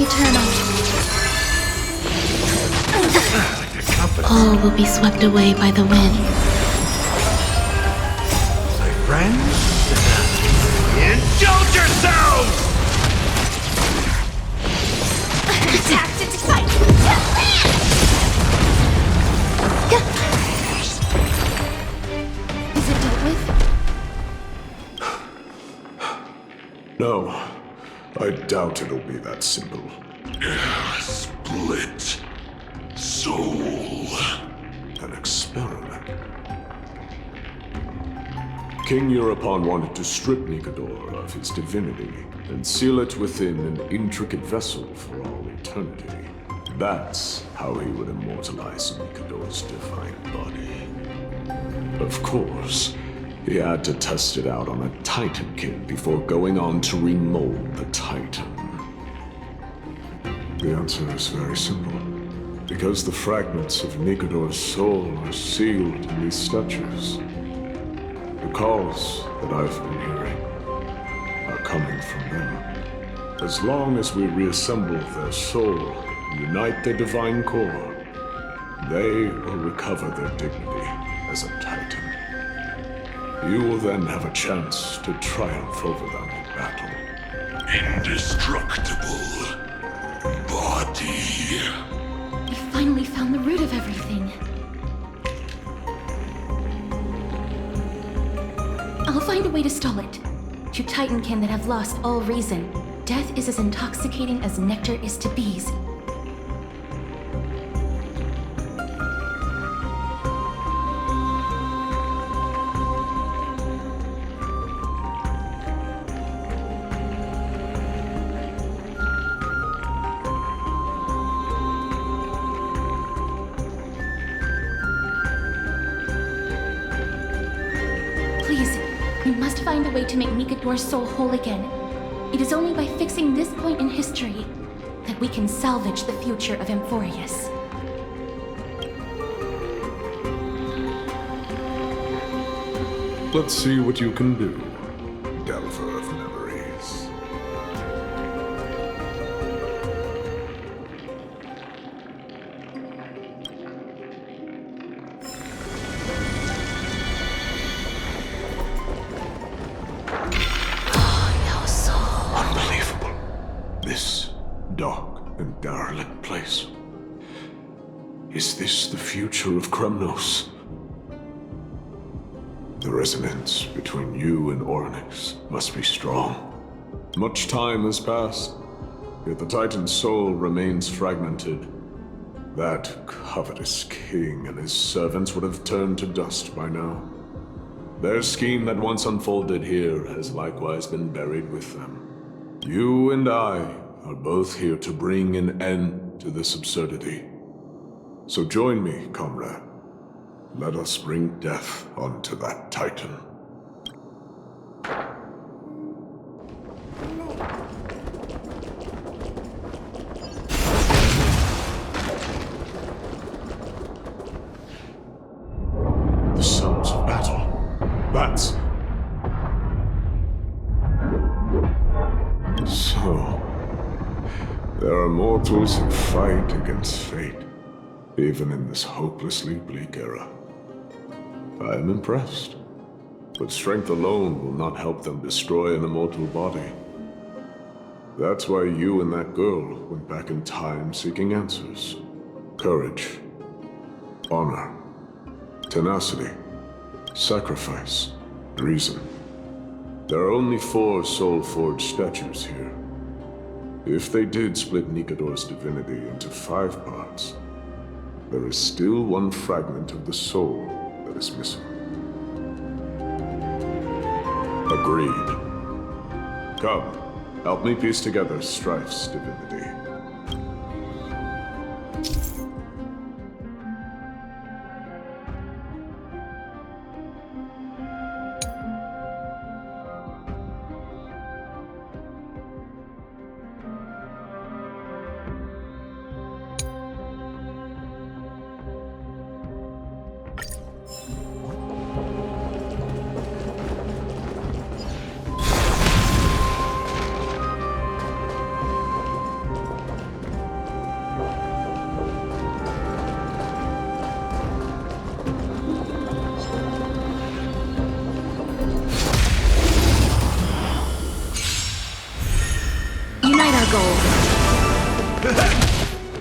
Eternal. All will be swept away by the wind. My friends? Indulge yourselves! Attack to fight! Is it dealt with? No, I doubt it'll be that simple. Split. Soul. An experiment. King Euripon wanted to strip Nikador of his divinity and seal it within an intricate vessel for all eternity. That's how he would immortalize Nikador's divine body. Of course, he had to test it out on a Titan kid before going on to remold the Titan. The answer is very simple. Because the fragments of Nikador's soul are sealed in these statues. The calls that I've been hearing are coming from them. As long as we reassemble their soul and unite their divine core, they will recover their dignity as a Titan. You will then have a chance to triumph over them in battle. Indestructible body. We finally found the root of everything. I'll find a way to stall it. To Titankin that have lost all reason, death is as intoxicating as nectar is to bees. Please, we must find a way to make Nikador's soul whole again. It is only by fixing this point in history that we can salvage the future of Amphorius. Let's see what you can do, Delver of Memories. Unbelievable. This dark and derelict place. Is this the future of Kremnos? The resonance between you and Orynyx must be strong. Much time has passed, yet the Titan's soul remains fragmented. That covetous king and his servants would have turned to dust by now. Their scheme that once unfolded here has likewise been buried with them. You and I are both here to bring an end to this absurdity. So join me, comrade. Let us bring death onto that Titan. The sounds of battle. That's... So... there are mortals who fight against fate, even in this hopelessly bleak era. I am impressed, but strength alone will not help them destroy an immortal body. That's why you and that girl went back in time seeking answers. Courage, honor, tenacity, sacrifice, reason. There are only 4 soul-forged statues here. If they did split Nikador's divinity into 5 parts, there is still one fragment of the soul that is missing. Agreed. Come, help me piece together Strife's divinity.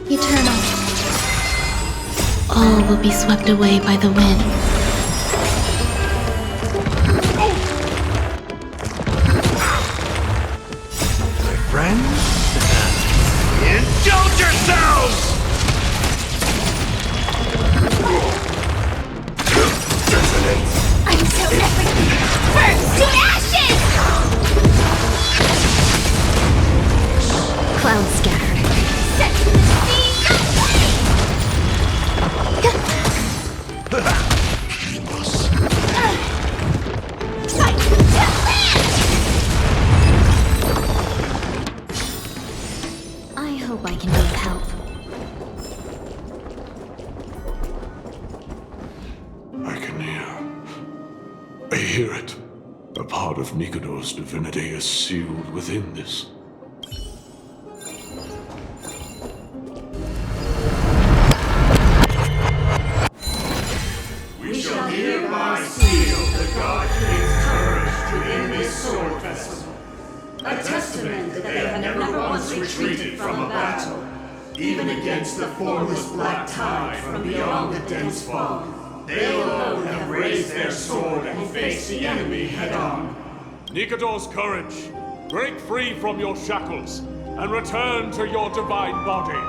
Eternal. All will be swept away by the wind. My friends, indulge yourselves! Until everything burns to ashes! Cloud scatter. Set the sea hear it. A part of Nikador's divinity is sealed within this. We shall hereby seal the God King's courage within this sword vessel. A testament that they have never once retreated from a battle, even against the formless black tide from beyond the dense fog. They alone have raised their sword and faced the enemy head-on. Nikador's courage, break free from your shackles and return to your divine body.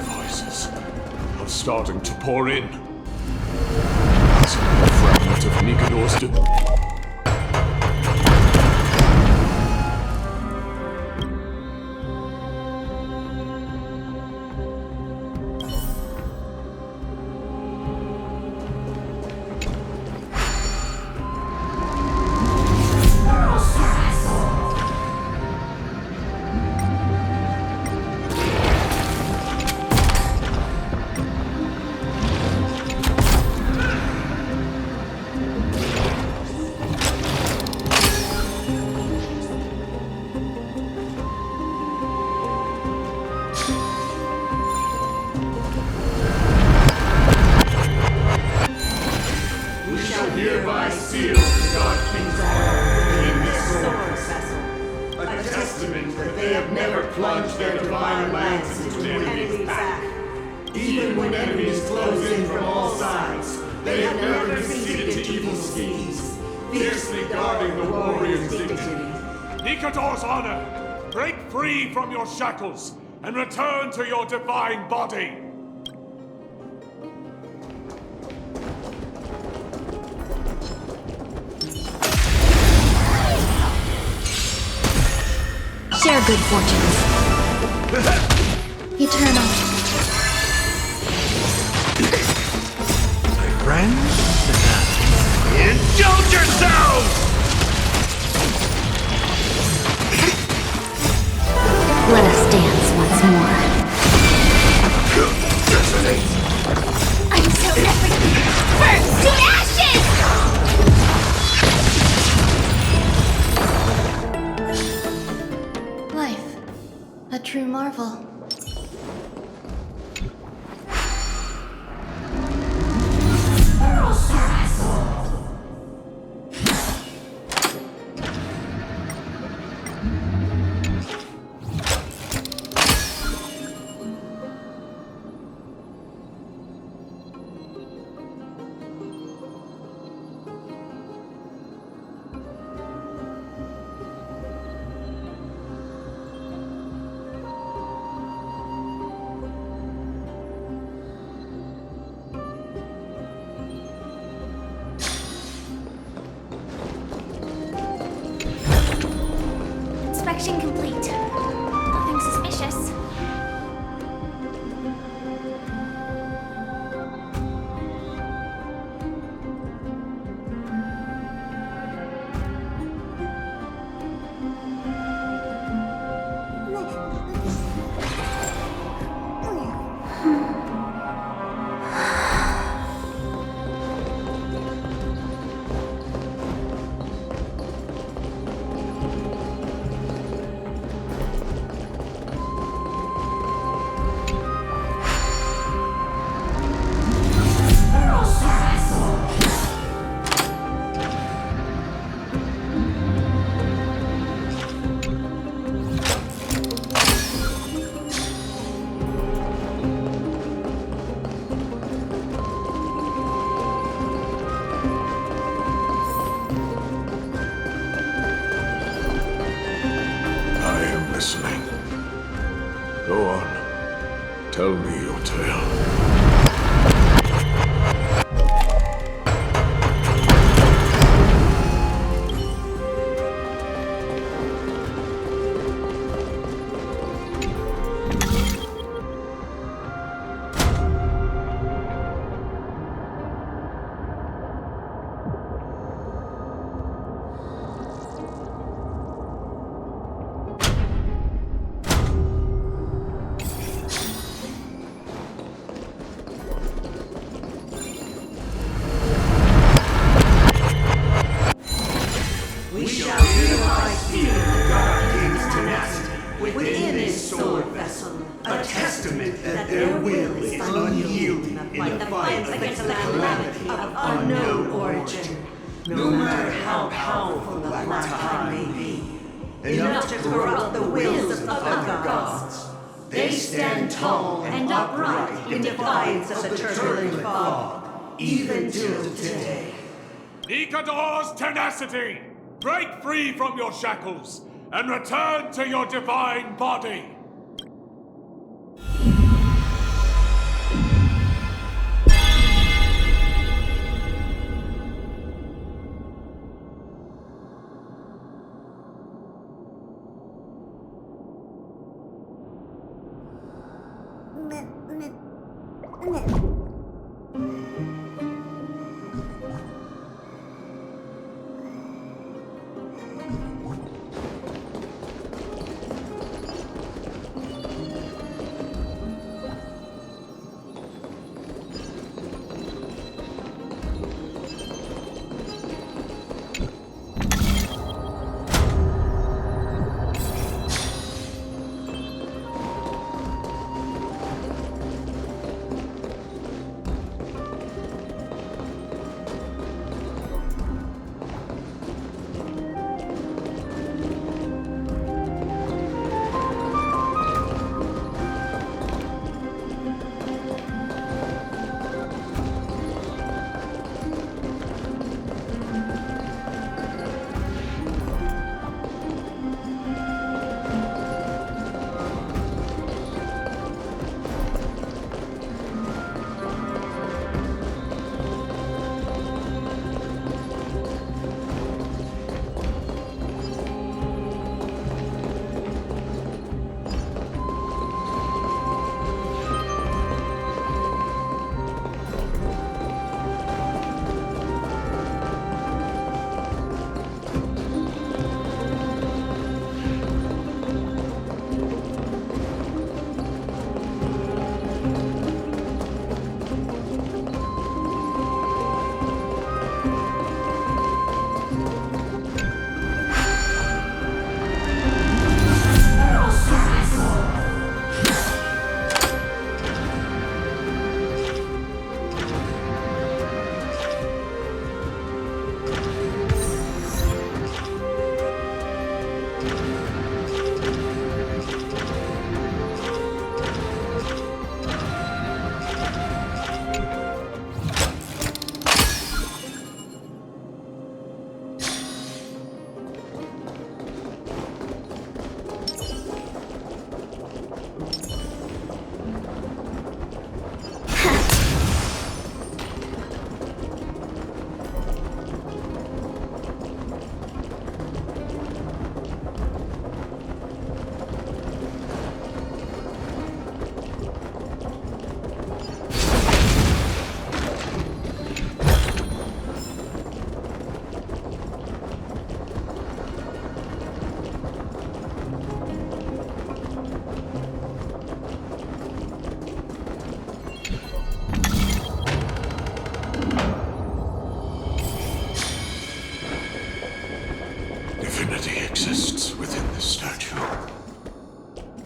Voices are starting to pour in. That's another fragment of Nikador's hereby seal the God King's honor within this sword vessel. A testament that they have never plunged their divine lance into an enemy's back. Even when enemies close in from all sides, they have never conceded to evil schemes, fiercely guarding the warrior's dignity. Nikador's honor, break free from your shackles and return to your divine body. Share good fortunes. Eternal. My friends? Indulge yourselves! Let us dance once more. Until everything burns to ashes! Life. A true marvel. Inspection complete. Nothing suspicious. Listening. Go on. Tell me your tale. We shall hereby seal the God King's tenacity within this sword vessel, a testament that their will is unyielding in the fight against the calamity of unknown origin. No matter how powerful the Black Tide may be, enough to corrupt the wills of other gods, they stand tall and upright in defiance of the turbulent fog, even till today. Nikador's tenacity! Break free from your shackles and return to your divine body!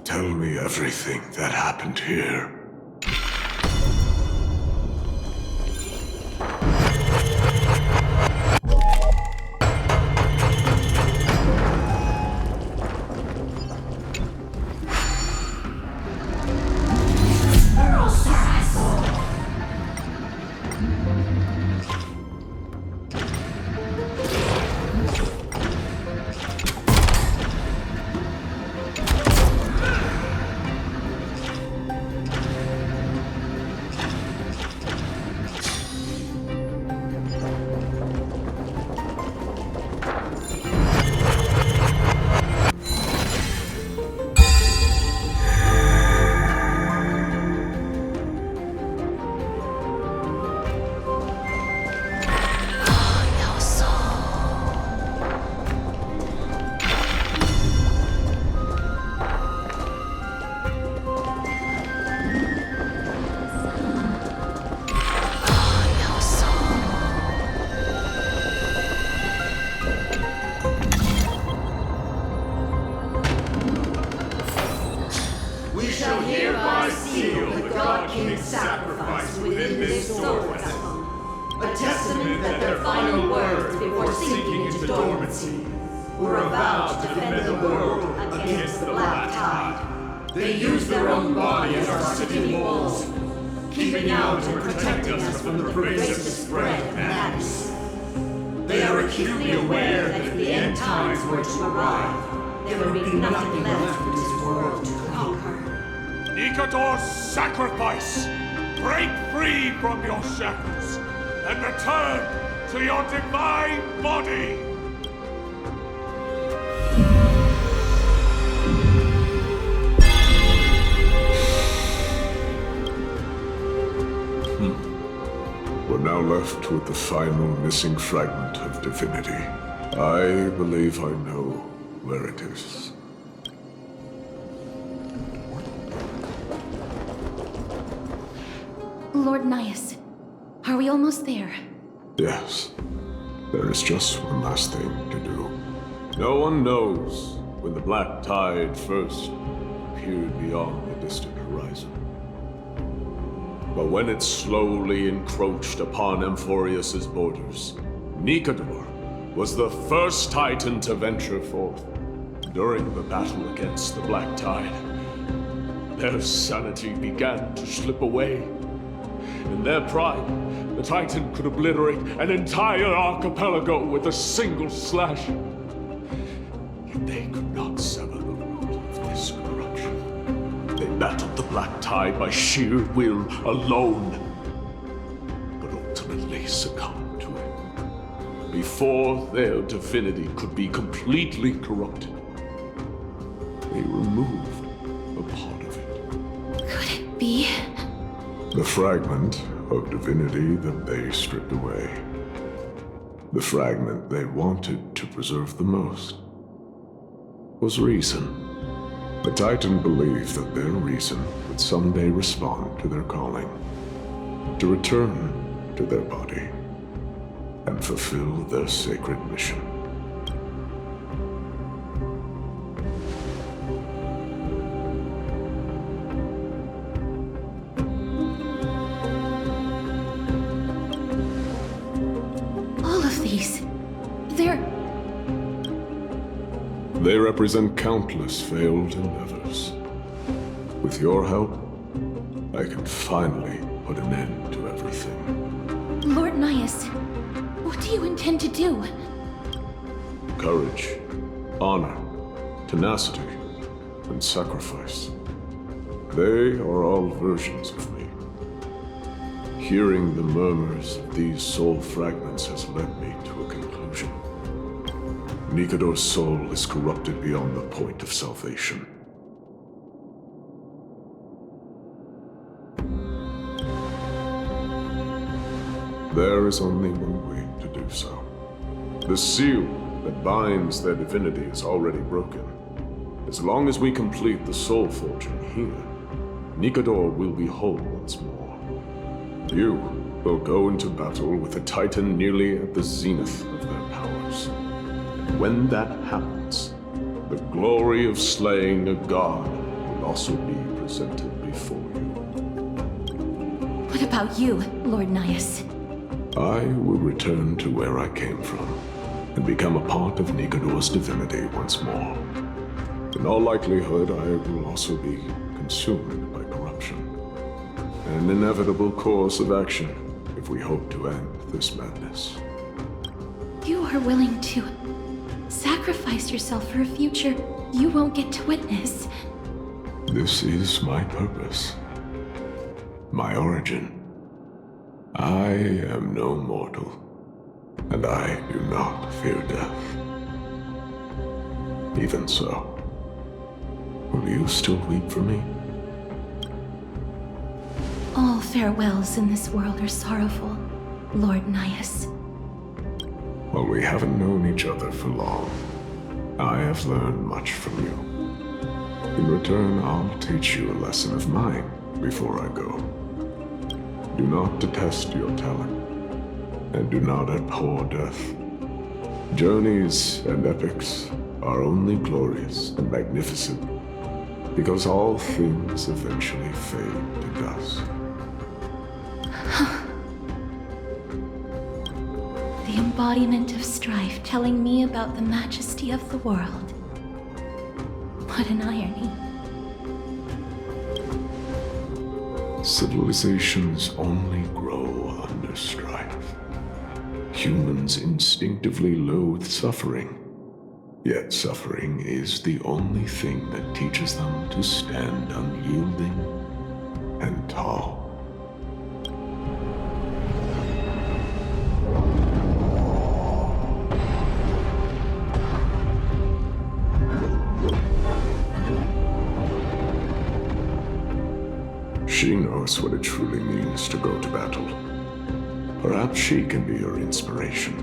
Tell me everything that happened here. God King's sacrifice within this soul vessel. A testament that their final words before sinking into dormancy were a vow to defend the world against the Black Tide. They used their own body as our city walls, keeping out and protecting us from the pervasive spread of madness. They are acutely aware that if the end times were to arrive, there would be nothing left for this world to conquer. Nikador's sacrifice! Break free from your shackles and return to your divine body! We're now left with the final missing fragment of divinity. I believe I know where it is. Lord Nias, are we almost there? Yes. There is just one last thing to do. No one knows when the Black Tide first appeared beyond the distant horizon. But when it slowly encroached upon Amphorius's borders, Nikador was the first Titan to venture forth. During the battle against the Black Tide, their sanity began to slip away. In their pride, the Titan could obliterate an entire archipelago with a single slash. Yet they could not sever the root of this corruption. They battled the Black Tide by sheer will alone, but ultimately succumbed to it. Before their divinity could be completely corrupted, they removed a part of it. Could it be? The fragment of divinity that they stripped away. The fragment they wanted to preserve the most was reason. The Titan believed that their reason would someday respond to their calling, to return to their body, and fulfill their sacred mission. They represent countless failed endeavors. With your help, I can finally put an end to everything. Lord Nias, what do you intend to do? Courage, honor, tenacity, and sacrifice. They are all versions of me. Hearing the murmurs of these soul fragments has led me to a conclusion. Nikador's soul is corrupted beyond the point of salvation. There is only one way to do so. The seal that binds their divinity is already broken. As long as we complete the soul forging here, Nikador will be whole once more. You will go into battle with a Titan nearly at the zenith of their powers. When that happens, the glory of slaying a god will also be presented before you. What about you, Lord Nias? I will return to where I came from, and become a part of Nikador's divinity once more. In all likelihood, I will also be consumed by corruption. An inevitable course of action if we hope to end this madness. You are willing to sacrifice yourself for a future you won't get to witness. This is my purpose. My origin. I am no mortal, and I do not fear death. Even so, will you still weep for me? All farewells in this world are sorrowful, Lord Nias. While we haven't known each other for long, I have learned much from you. In return, I'll teach you a lesson of mine before I go. Do not detest your talent, and do not abhor death. Journeys and epics are only glorious and magnificent Because all things eventually fade to dust. The embodiment of strife telling me about the majesty of the world. What an irony. Civilizations only grow under strife. Humans instinctively loathe suffering. Yet suffering is the only thing that teaches them to stand unyielding and tall. She knows what it truly means to go to battle. Perhaps she can be your inspiration.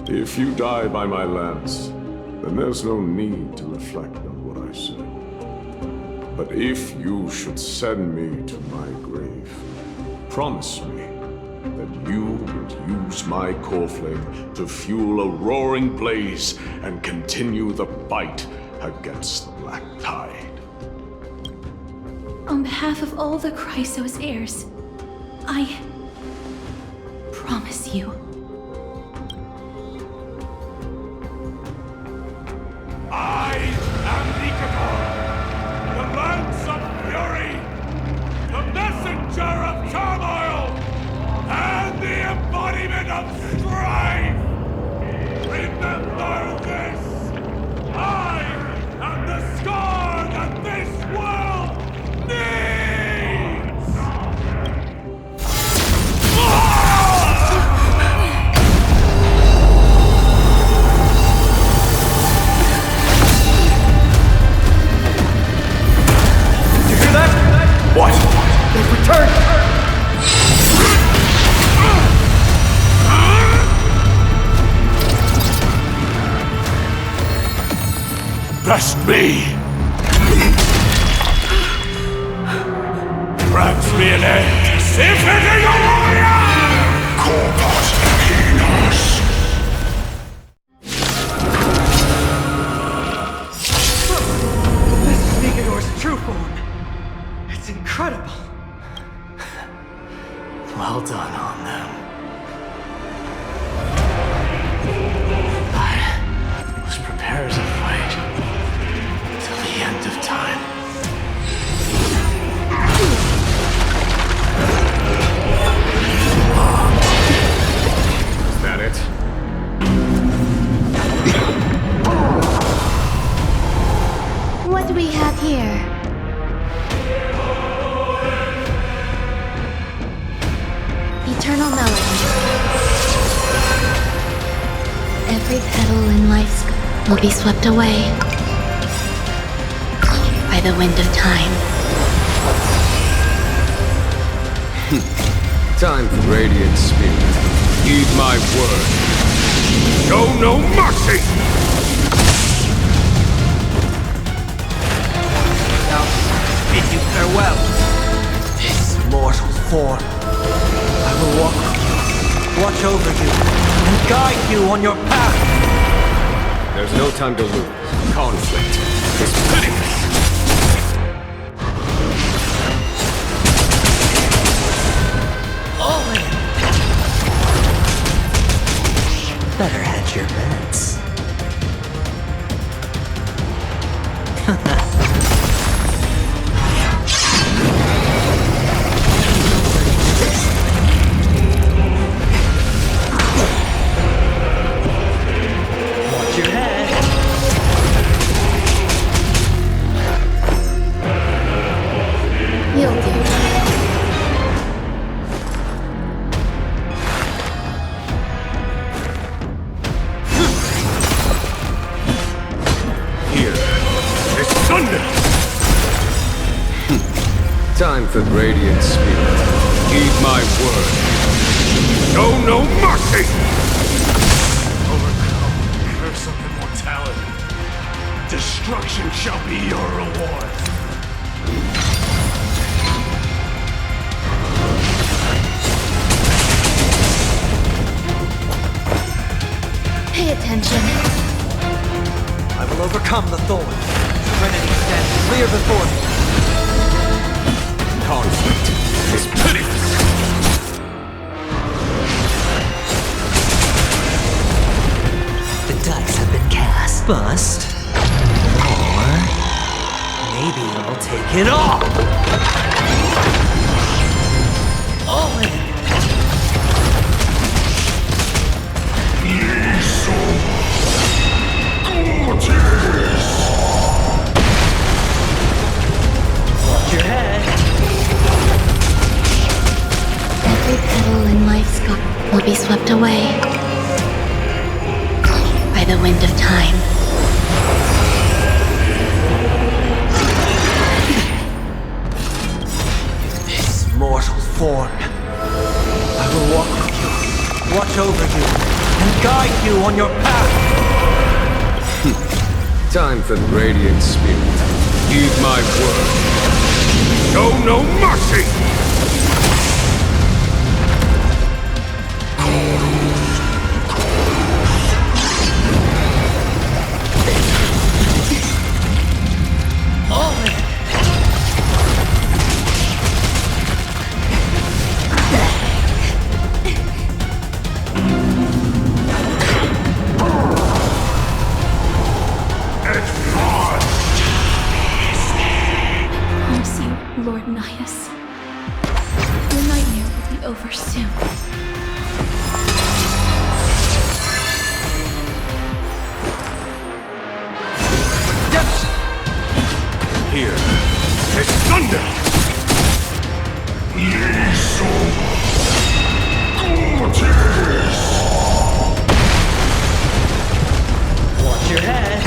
If you die by my lance, then there's no need to reflect on what I said. But if you should send me to my grave, promise me that you will use my core flame to fuel a roaring blaze and continue the fight against the Black Tide. On behalf of all the Chrysos heirs, I promise you. I am Nikador, the lance of fury, the messenger of turmoil, and the embodiment of strife! Remember this! I am the scar that this world needs! What? They've returned! Best me! Grants me an end! Symphony of Warrior! Corpus Equinus! This is Nikador's true form. It's incredible. Well done on them. I was prepared to fight till the end of time. Is that it? What do we have here? Eternal melody. Every petal in life's will be swept away by the wind of time. Time for Radiant Spirit. Heed my word. Show no mercy! Now, bid you farewell. This mortal form. I will walk with you, watch over you, and guide you on your path. There's no time to lose. Conflict is pitiless. All in. Better hedge your bets. Watch your head. You'll do. Here is thunder! Time for Radiant Spirit. Heed my word. Show no mercy! Overcome, curse of immortality. Destruction shall be your reward. Pay attention. I will overcome the thorn. Trinity stands clear before me. Conflict is pitiless. The dice have been cast. Bust. Or maybe I'll take it all. All in. Watch your head. Every petal in life's cup will be swept away by the wind of time. This mortal form. I will walk with you, watch over you, and guide you on your path. Time for the Radiant Spirit. Heed my word. Show no mercy! All in. Promise you, Lord Nihus. Your nightmare will be over soon. Here is thunder! Watch your head.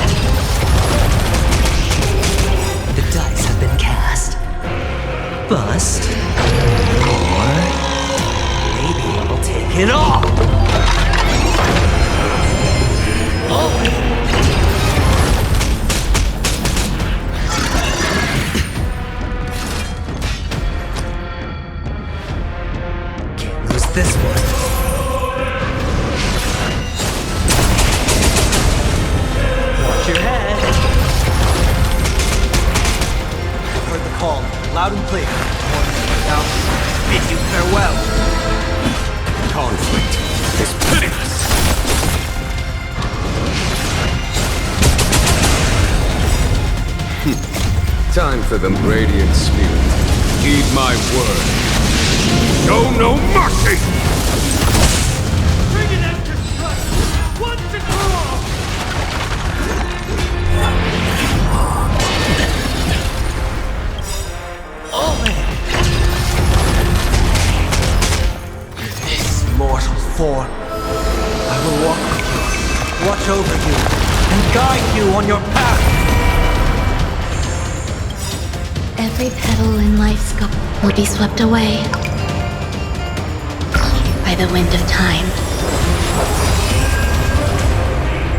The dice have been cast. Bust. Or maybe I'll take it all. All in. Can't lose this one. Watch your head. I've heard the call, loud and clear. Now, bid you farewell. Conflict is pitiless. Time for the Radiant Spirit. Heed my word. Show no mercy! Bring it out to strike! Once and for all! All in. This mortal form. I will walk with you, watch over you, and guide you on your path. Every petal in life's cup will be swept away by the wind of time.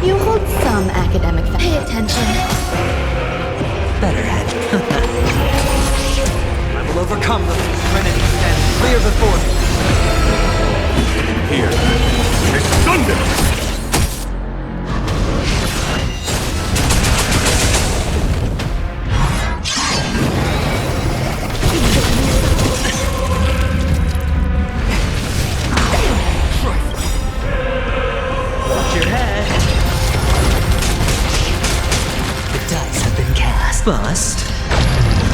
You hold some academic Pay attention. Better head. I will overcome the Trinity standing clear before me. Here is thunder! Watch your head. The dice have been cast. Bust.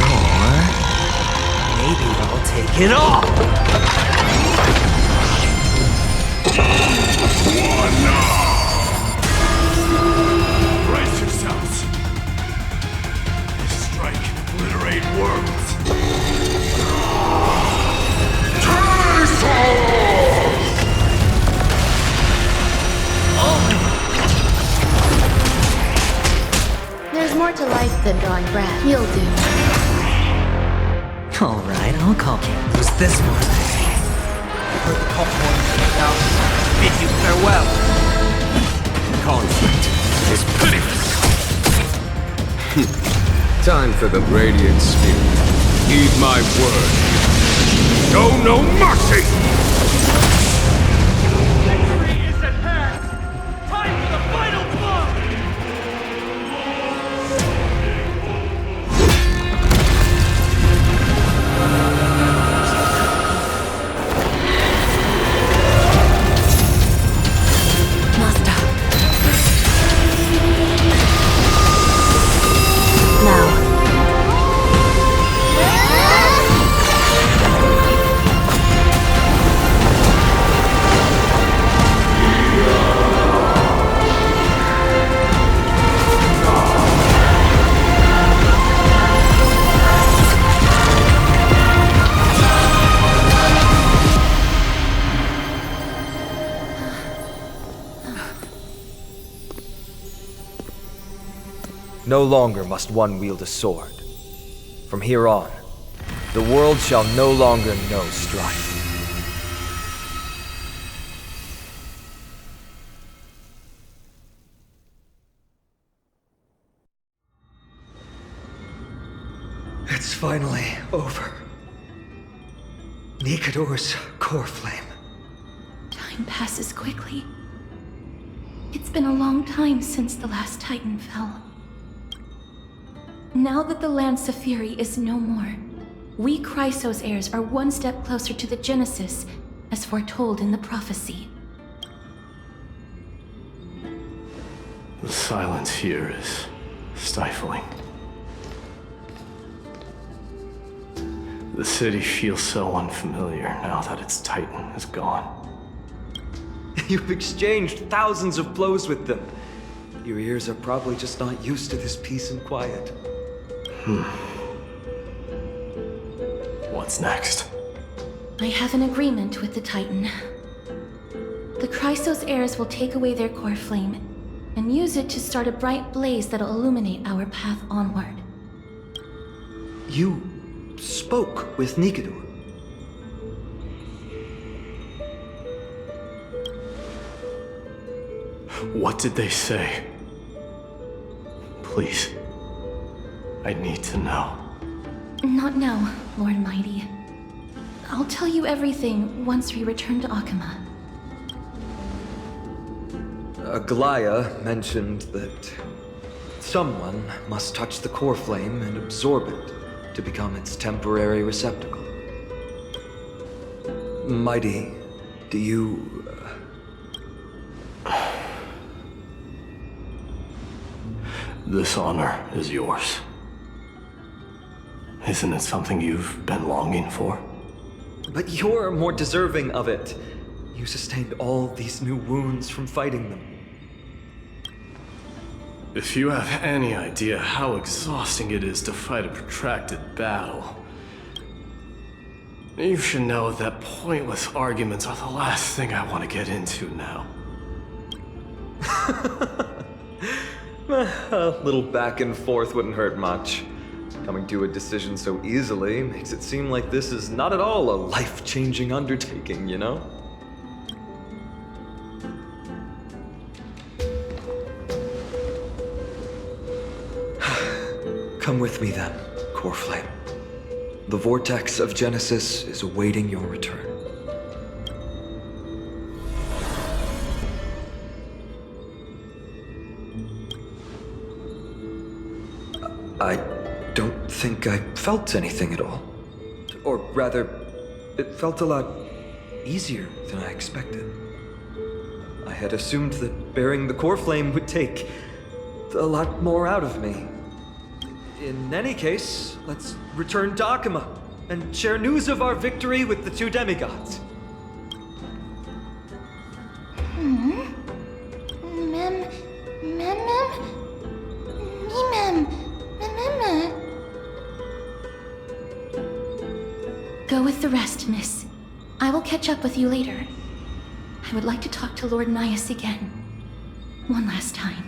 Or maybe I'll take it all. Brace yourselves. This strike will obliterate worlds. There's more to life than drawing breath. You'll do. Alright, I'll call. Can't lose this one. Heard the call for now. Bid you farewell. Conflict is pitiless. Time for the Radiant Spirit. Heed my word. Show no mercy! Victory is at hand! Time for the final blow! No longer must one wield a sword. From here on, the world shall no longer know strife. It's finally over. Nikador's core flame. Time passes quickly. It's been a long time since the last Titan fell. Now that the Lance of Fury is no more, we Chrysos heirs are one step closer to the Genesis, as foretold in the prophecy. The silence here is stifling. The city feels so unfamiliar now that its Titan is gone. You've exchanged thousands of blows with them. Your ears are probably just not used to this peace and quiet. What's next? I have an agreement with the Titan. The Chrysos heirs will take away their core flame and use it to start a bright blaze that'll illuminate our path onward. You spoke with Nikador. What did they say? Please. I need to know. Not now, Lord Mighty. I'll tell you everything once we return to Akama. Aglaya mentioned that someone must touch the core flame and absorb it to become its temporary receptacle. Mighty, do you... This honor is yours. Isn't it something you've been longing for? But you're more deserving of it. You sustained all these new wounds from fighting them. If you have any idea how exhausting it is to fight a protracted battle, you should know that pointless arguments are the last thing I want to get into now. A little back and forth wouldn't hurt much. Coming to a decision so easily makes it seem like this is not at all a life-changing undertaking, you know? Come with me then, Core Flame. The vortex of Genesis is awaiting your return. I don't think I felt anything at all. Or rather, it felt a lot easier than I expected. I had assumed that bearing the core flame would take a lot more out of me. In any case, let's return to Akama and share news of our victory with the two demigods. Go with the rest, miss. I will catch up with you later. I would like to talk to Lord Nias again. One last time.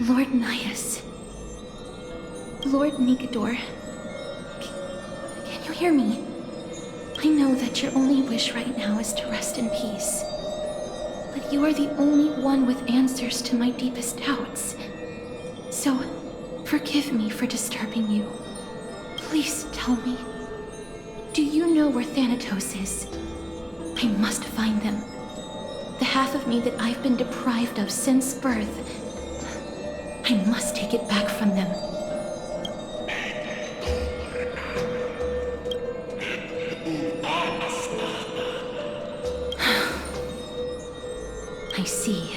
Lord Nias. Lord Nikador. Can you hear me? I know that your only wish right now is to rest in peace. But you are the only one with answers to my deepest doubts. So, forgive me for disturbing you. Please tell me. Do you know where Thanatos is? I must find them. The half of me that I've been deprived of since birth. I must take it back from them. I see.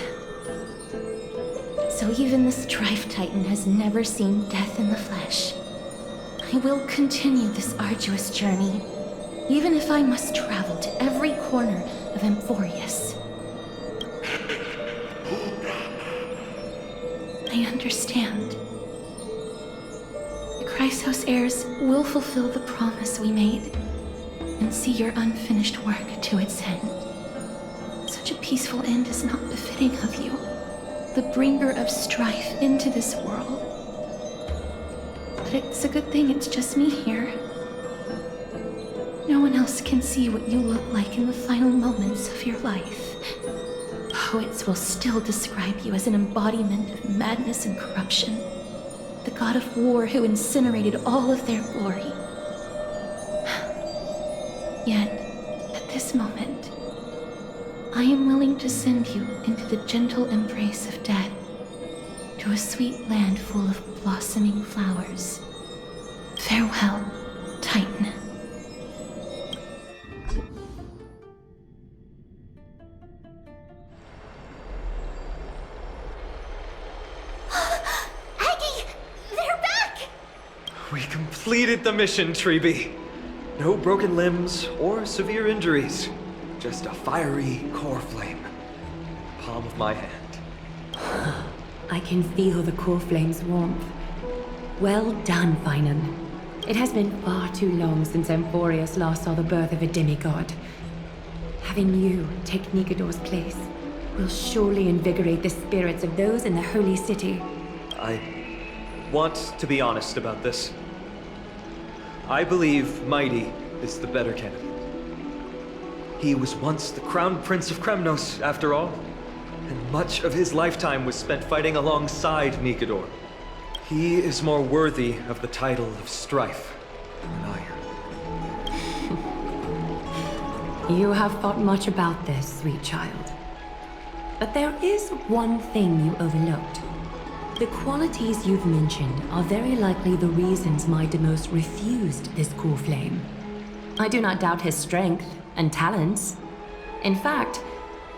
So even the Strife Titan has never seen death in the flesh. I will continue this arduous journey, even if I must travel to every corner of Amphorius. I understand. The Chrysos heirs will fulfill the promise we made and see your unfinished work to its end. peaceful end is not befitting of you, the bringer of strife into this world. But it's a good thing it's just me here. No one else can see what you look like in the final moments of your life. Poets will still describe you as an embodiment of madness and corruption, the god of war who incinerated all of their glory. Yet, at this moment, I am willing to send you into the gentle embrace of death, to a sweet land full of blossoming flowers. Farewell, Titan. We completed the mission, Treeby. No broken limbs or severe injuries. Just a fiery core flame. Palm of my hand. I can feel the core flame's warmth. Well done, Finan. It has been far too long since Emphorius last saw the birth of a demigod. Having you take Nikador's place will surely invigorate the spirits of those in the Holy City. I want to be honest about this. I believe Mighty is the better candidate. He was once the Crown Prince of Kremnos, after all, and much of his lifetime was spent fighting alongside Nikador. He is more worthy of the title of Strife than I am. You have thought much about this, sweet child. But there is one thing you overlooked. The qualities you've mentioned are very likely the reasons Deimos refused this core flame. I do not doubt his strength and talents. In fact,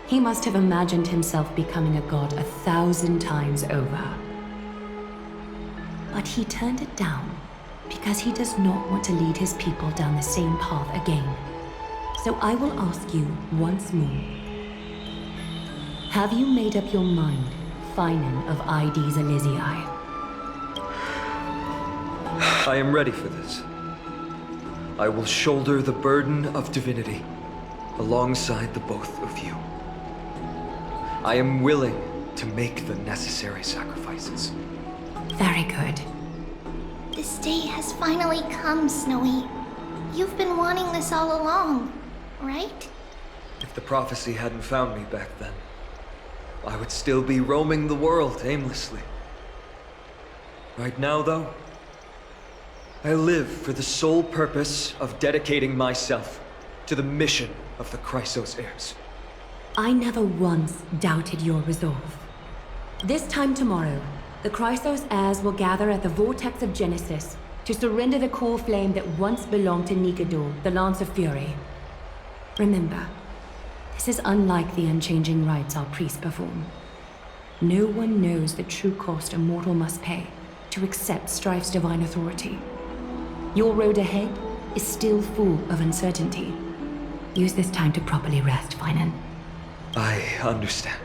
he must have imagined himself becoming a god 1,000 times over. But he turned it down because he does not want to lead his people down the same path again. So I will ask you once more. Have you made up your mind, Finan of Ides Elysiae? I am ready for this. I will shoulder the burden of divinity alongside the both of you. I am willing to make the necessary sacrifices. Very good. This day has finally come, Snowy. You've been wanting this all along, right? If the prophecy hadn't found me back then, I would still be roaming the world aimlessly. Right now, though, I live for the sole purpose of dedicating myself to the mission of the Chrysos heirs. I never once doubted your resolve. This time tomorrow, the Chrysos heirs will gather at the Vortex of Genesis to surrender the core flame that once belonged to Nikador, the Lance of Fury. Remember, this is unlike the unchanging rites our priests perform. No one knows the true cost a mortal must pay to accept Strife's divine authority. Your road ahead is still full of uncertainty. Use this time to properly rest, Finan. I understand.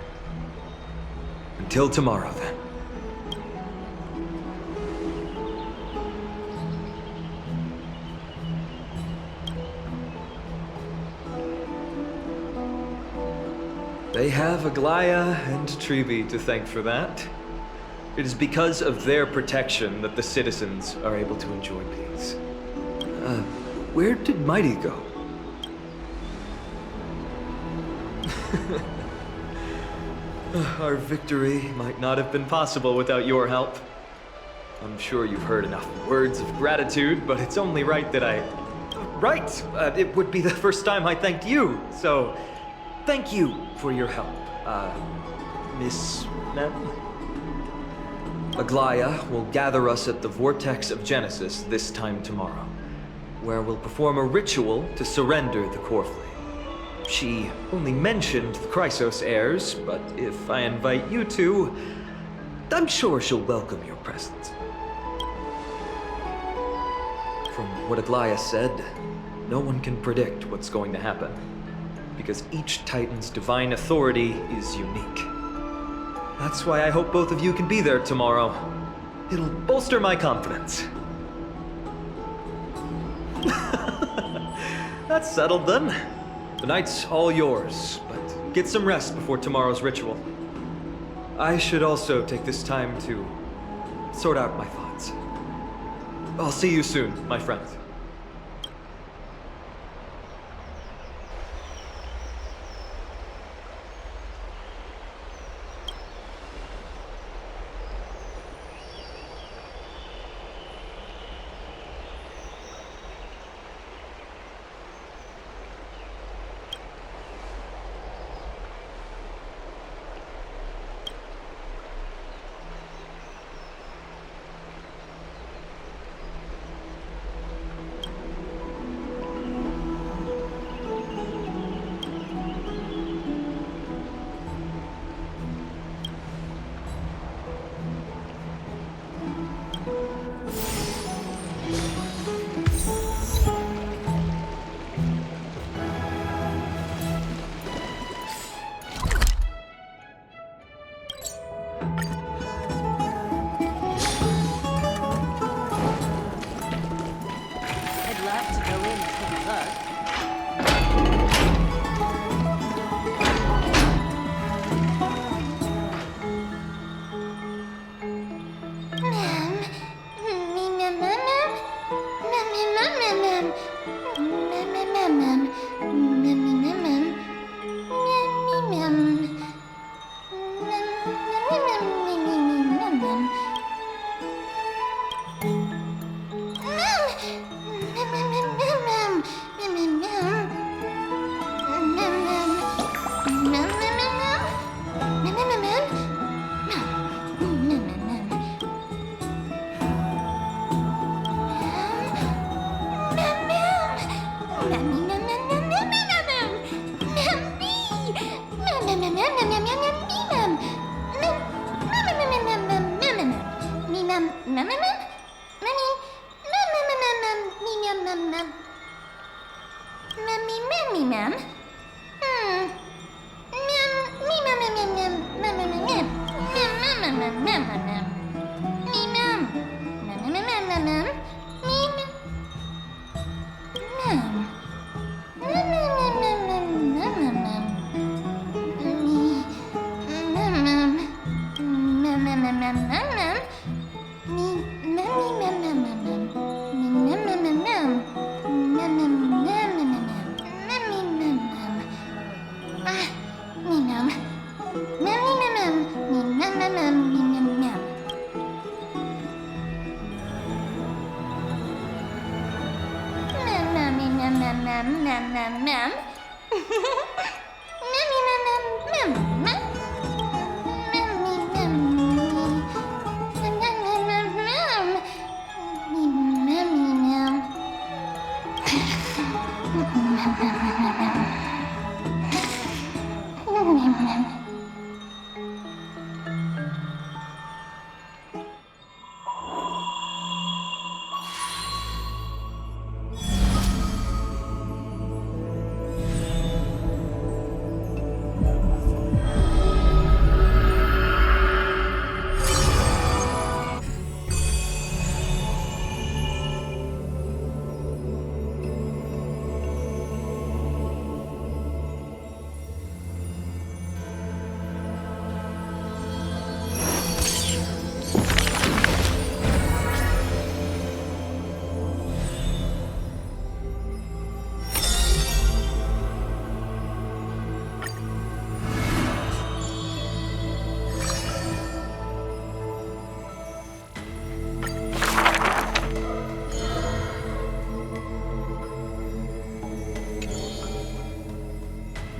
Until tomorrow, then. They have Aglaya and Treeby to thank for that. It is because of their protection that the citizens are able to enjoy peace. Where did Mighty go? Our victory might not have been possible without your help. I'm sure you've heard enough words of gratitude, but it's only right that it would be the first time I thanked you, so thank you for your help, Miss Mem. Aglaya will gather us at the Vortex of Genesis this time tomorrow, where we'll perform a ritual to surrender the core flame. She only mentioned the Chrysos heirs, but if I invite you two, I'm sure she'll welcome your presence. From what Aglaya said, no one can predict what's going to happen, because each Titan's divine authority is unique. That's why I hope both of you can be there tomorrow. It'll bolster my confidence. That's settled then. The night's all yours, but get some rest before tomorrow's ritual. I should also take this time to sort out my thoughts. I'll see you soon, my friend.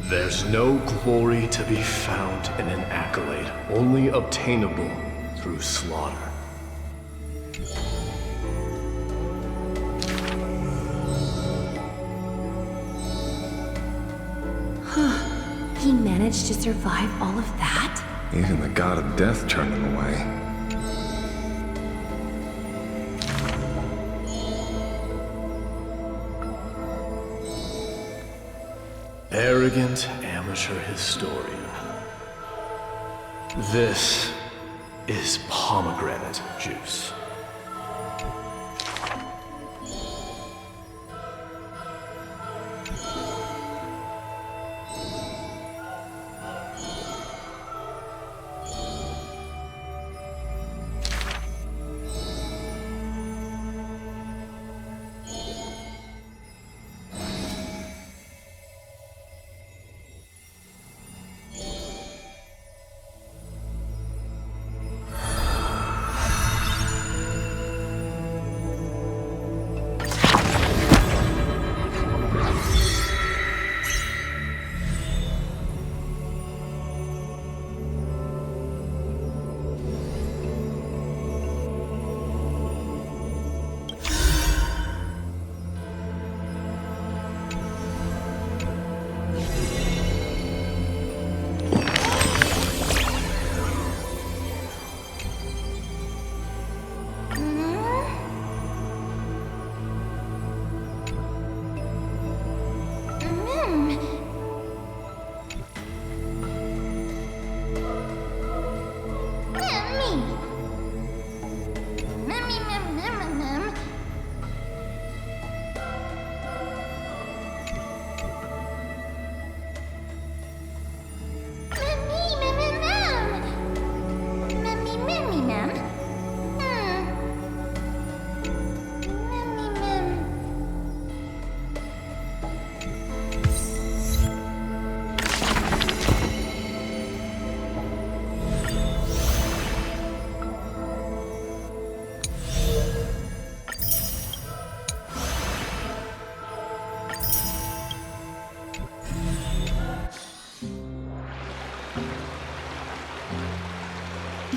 There's no glory to be found in an accolade, only obtainable through slaughter. He managed to survive all of that? Even the god of death turned him away. Arrogant amateur historian. This is pomegranate juice.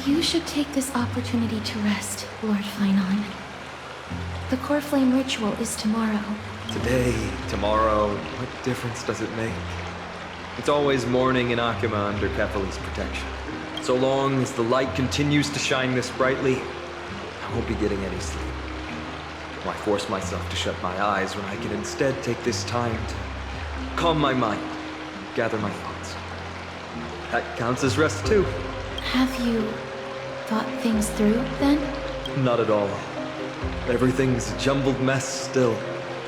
You should take this opportunity to rest, Lord Finon. The core flame ritual is tomorrow. Today, tomorrow, what difference does it make? It's always morning in Akima under Kethely's protection. So long as the light continues to shine this brightly, I won't be getting any sleep. Why force myself to shut my eyes when I can instead take this time to calm my mind, gather my thoughts? That counts as rest too. Have you thought things through, then? Not at all. Everything's a jumbled mess still.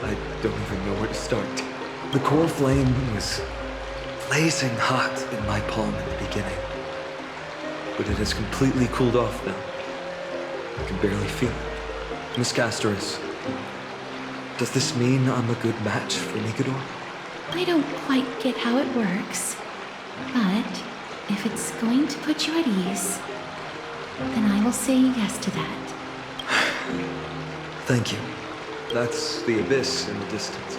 I don't even know where to start. The core flame was blazing hot in my palm in the beginning. But it has completely cooled off now. I can barely feel it. Miss Castoris, does this mean I'm a good match for Nikador? I don't quite get how it works. But if it's going to put you at ease, then I will say yes to that. Thank you. That's the abyss in the distance.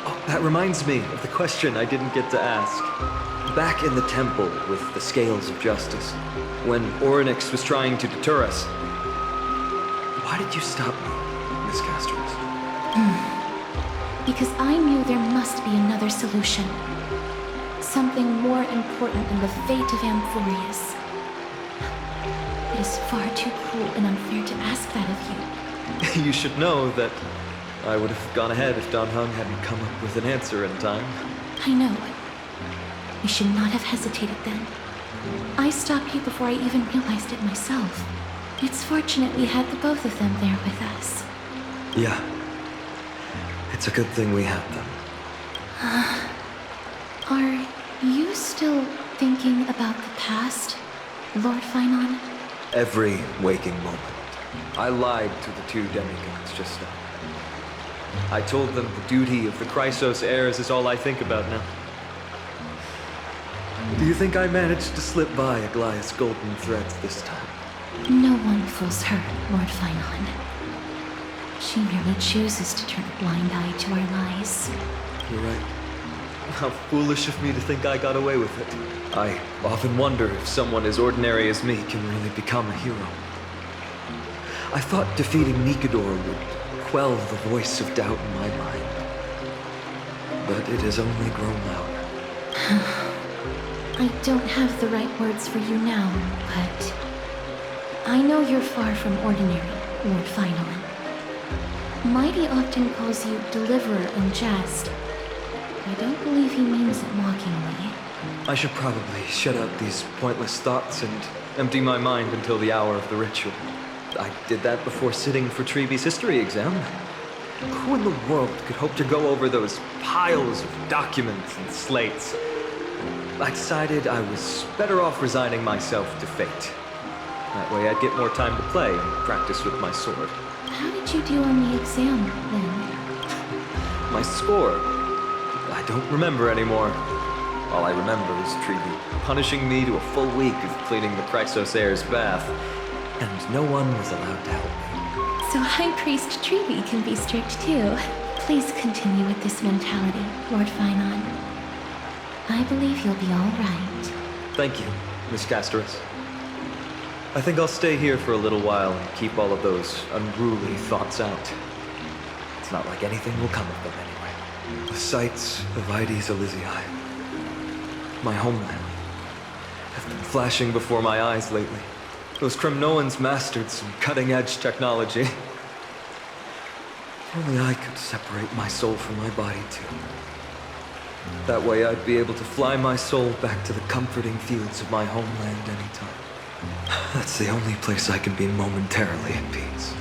Oh, that reminds me of the question I didn't get to ask. Back in the temple with the Scales of Justice, when Orynyx was trying to deter us, why did you stop me, Miss Castoris? Because I knew there must be another solution. Something more important than the fate of Amphorius. It is far too cruel and unfair to ask that of you. You should know that I would have gone ahead if Don Hung hadn't come up with an answer in time. I know. We should not have hesitated then. I stopped you before I even realized it myself. It's fortunate we had the both of them there with us. Yeah. It's a good thing we had them. Are you still thinking about the past, Lord Finon? Every waking moment. I lied to the two demigods just now. I told them the duty of the Chrysos heirs is all I think about now. Do you think I managed to slip by Aglaya's golden threads this time? No one fools her, Lord Finon. She merely chooses to turn a blind eye to our lies. You're right. How foolish of me to think I got away with it. I often wonder if someone as ordinary as me can really become a hero. I thought defeating Nikador would quell the voice of doubt in my mind. But it has only grown louder. I don't have the right words for you now, but I know you're far from ordinary, Lord Finon. Mighty often calls you Deliverer in jest. I don't believe he means it mockingly. I should probably shut out these pointless thoughts and empty my mind until the hour of the ritual. I did that before sitting for Treeby's history exam. Who in the world could hope to go over those piles of documents and slates? I decided I was better off resigning myself to fate. That way I'd get more time to play and practice with my sword. How did you do on the exam, then? My score? I don't remember anymore. All I remember is Treeby punishing me to a full week of cleaning the Chrysos heir's bath, and no one was allowed to help me. So High Priest Treeby can be strict too. Please continue with this mentality, Lord Finon. I believe you'll be all right. Thank you, Miss Castoris. I think I'll stay here for a little while and keep all of those unruly thoughts out. It's not like anything will come of them anyway. The sights of Ides Elysiae, my homeland, have been flashing before my eyes lately. Those Kremnoans mastered some cutting-edge technology. If only I could separate my soul from my body too. That way I'd be able to fly my soul back to the comforting fields of my homeland anytime. That's the only place I can be momentarily at peace.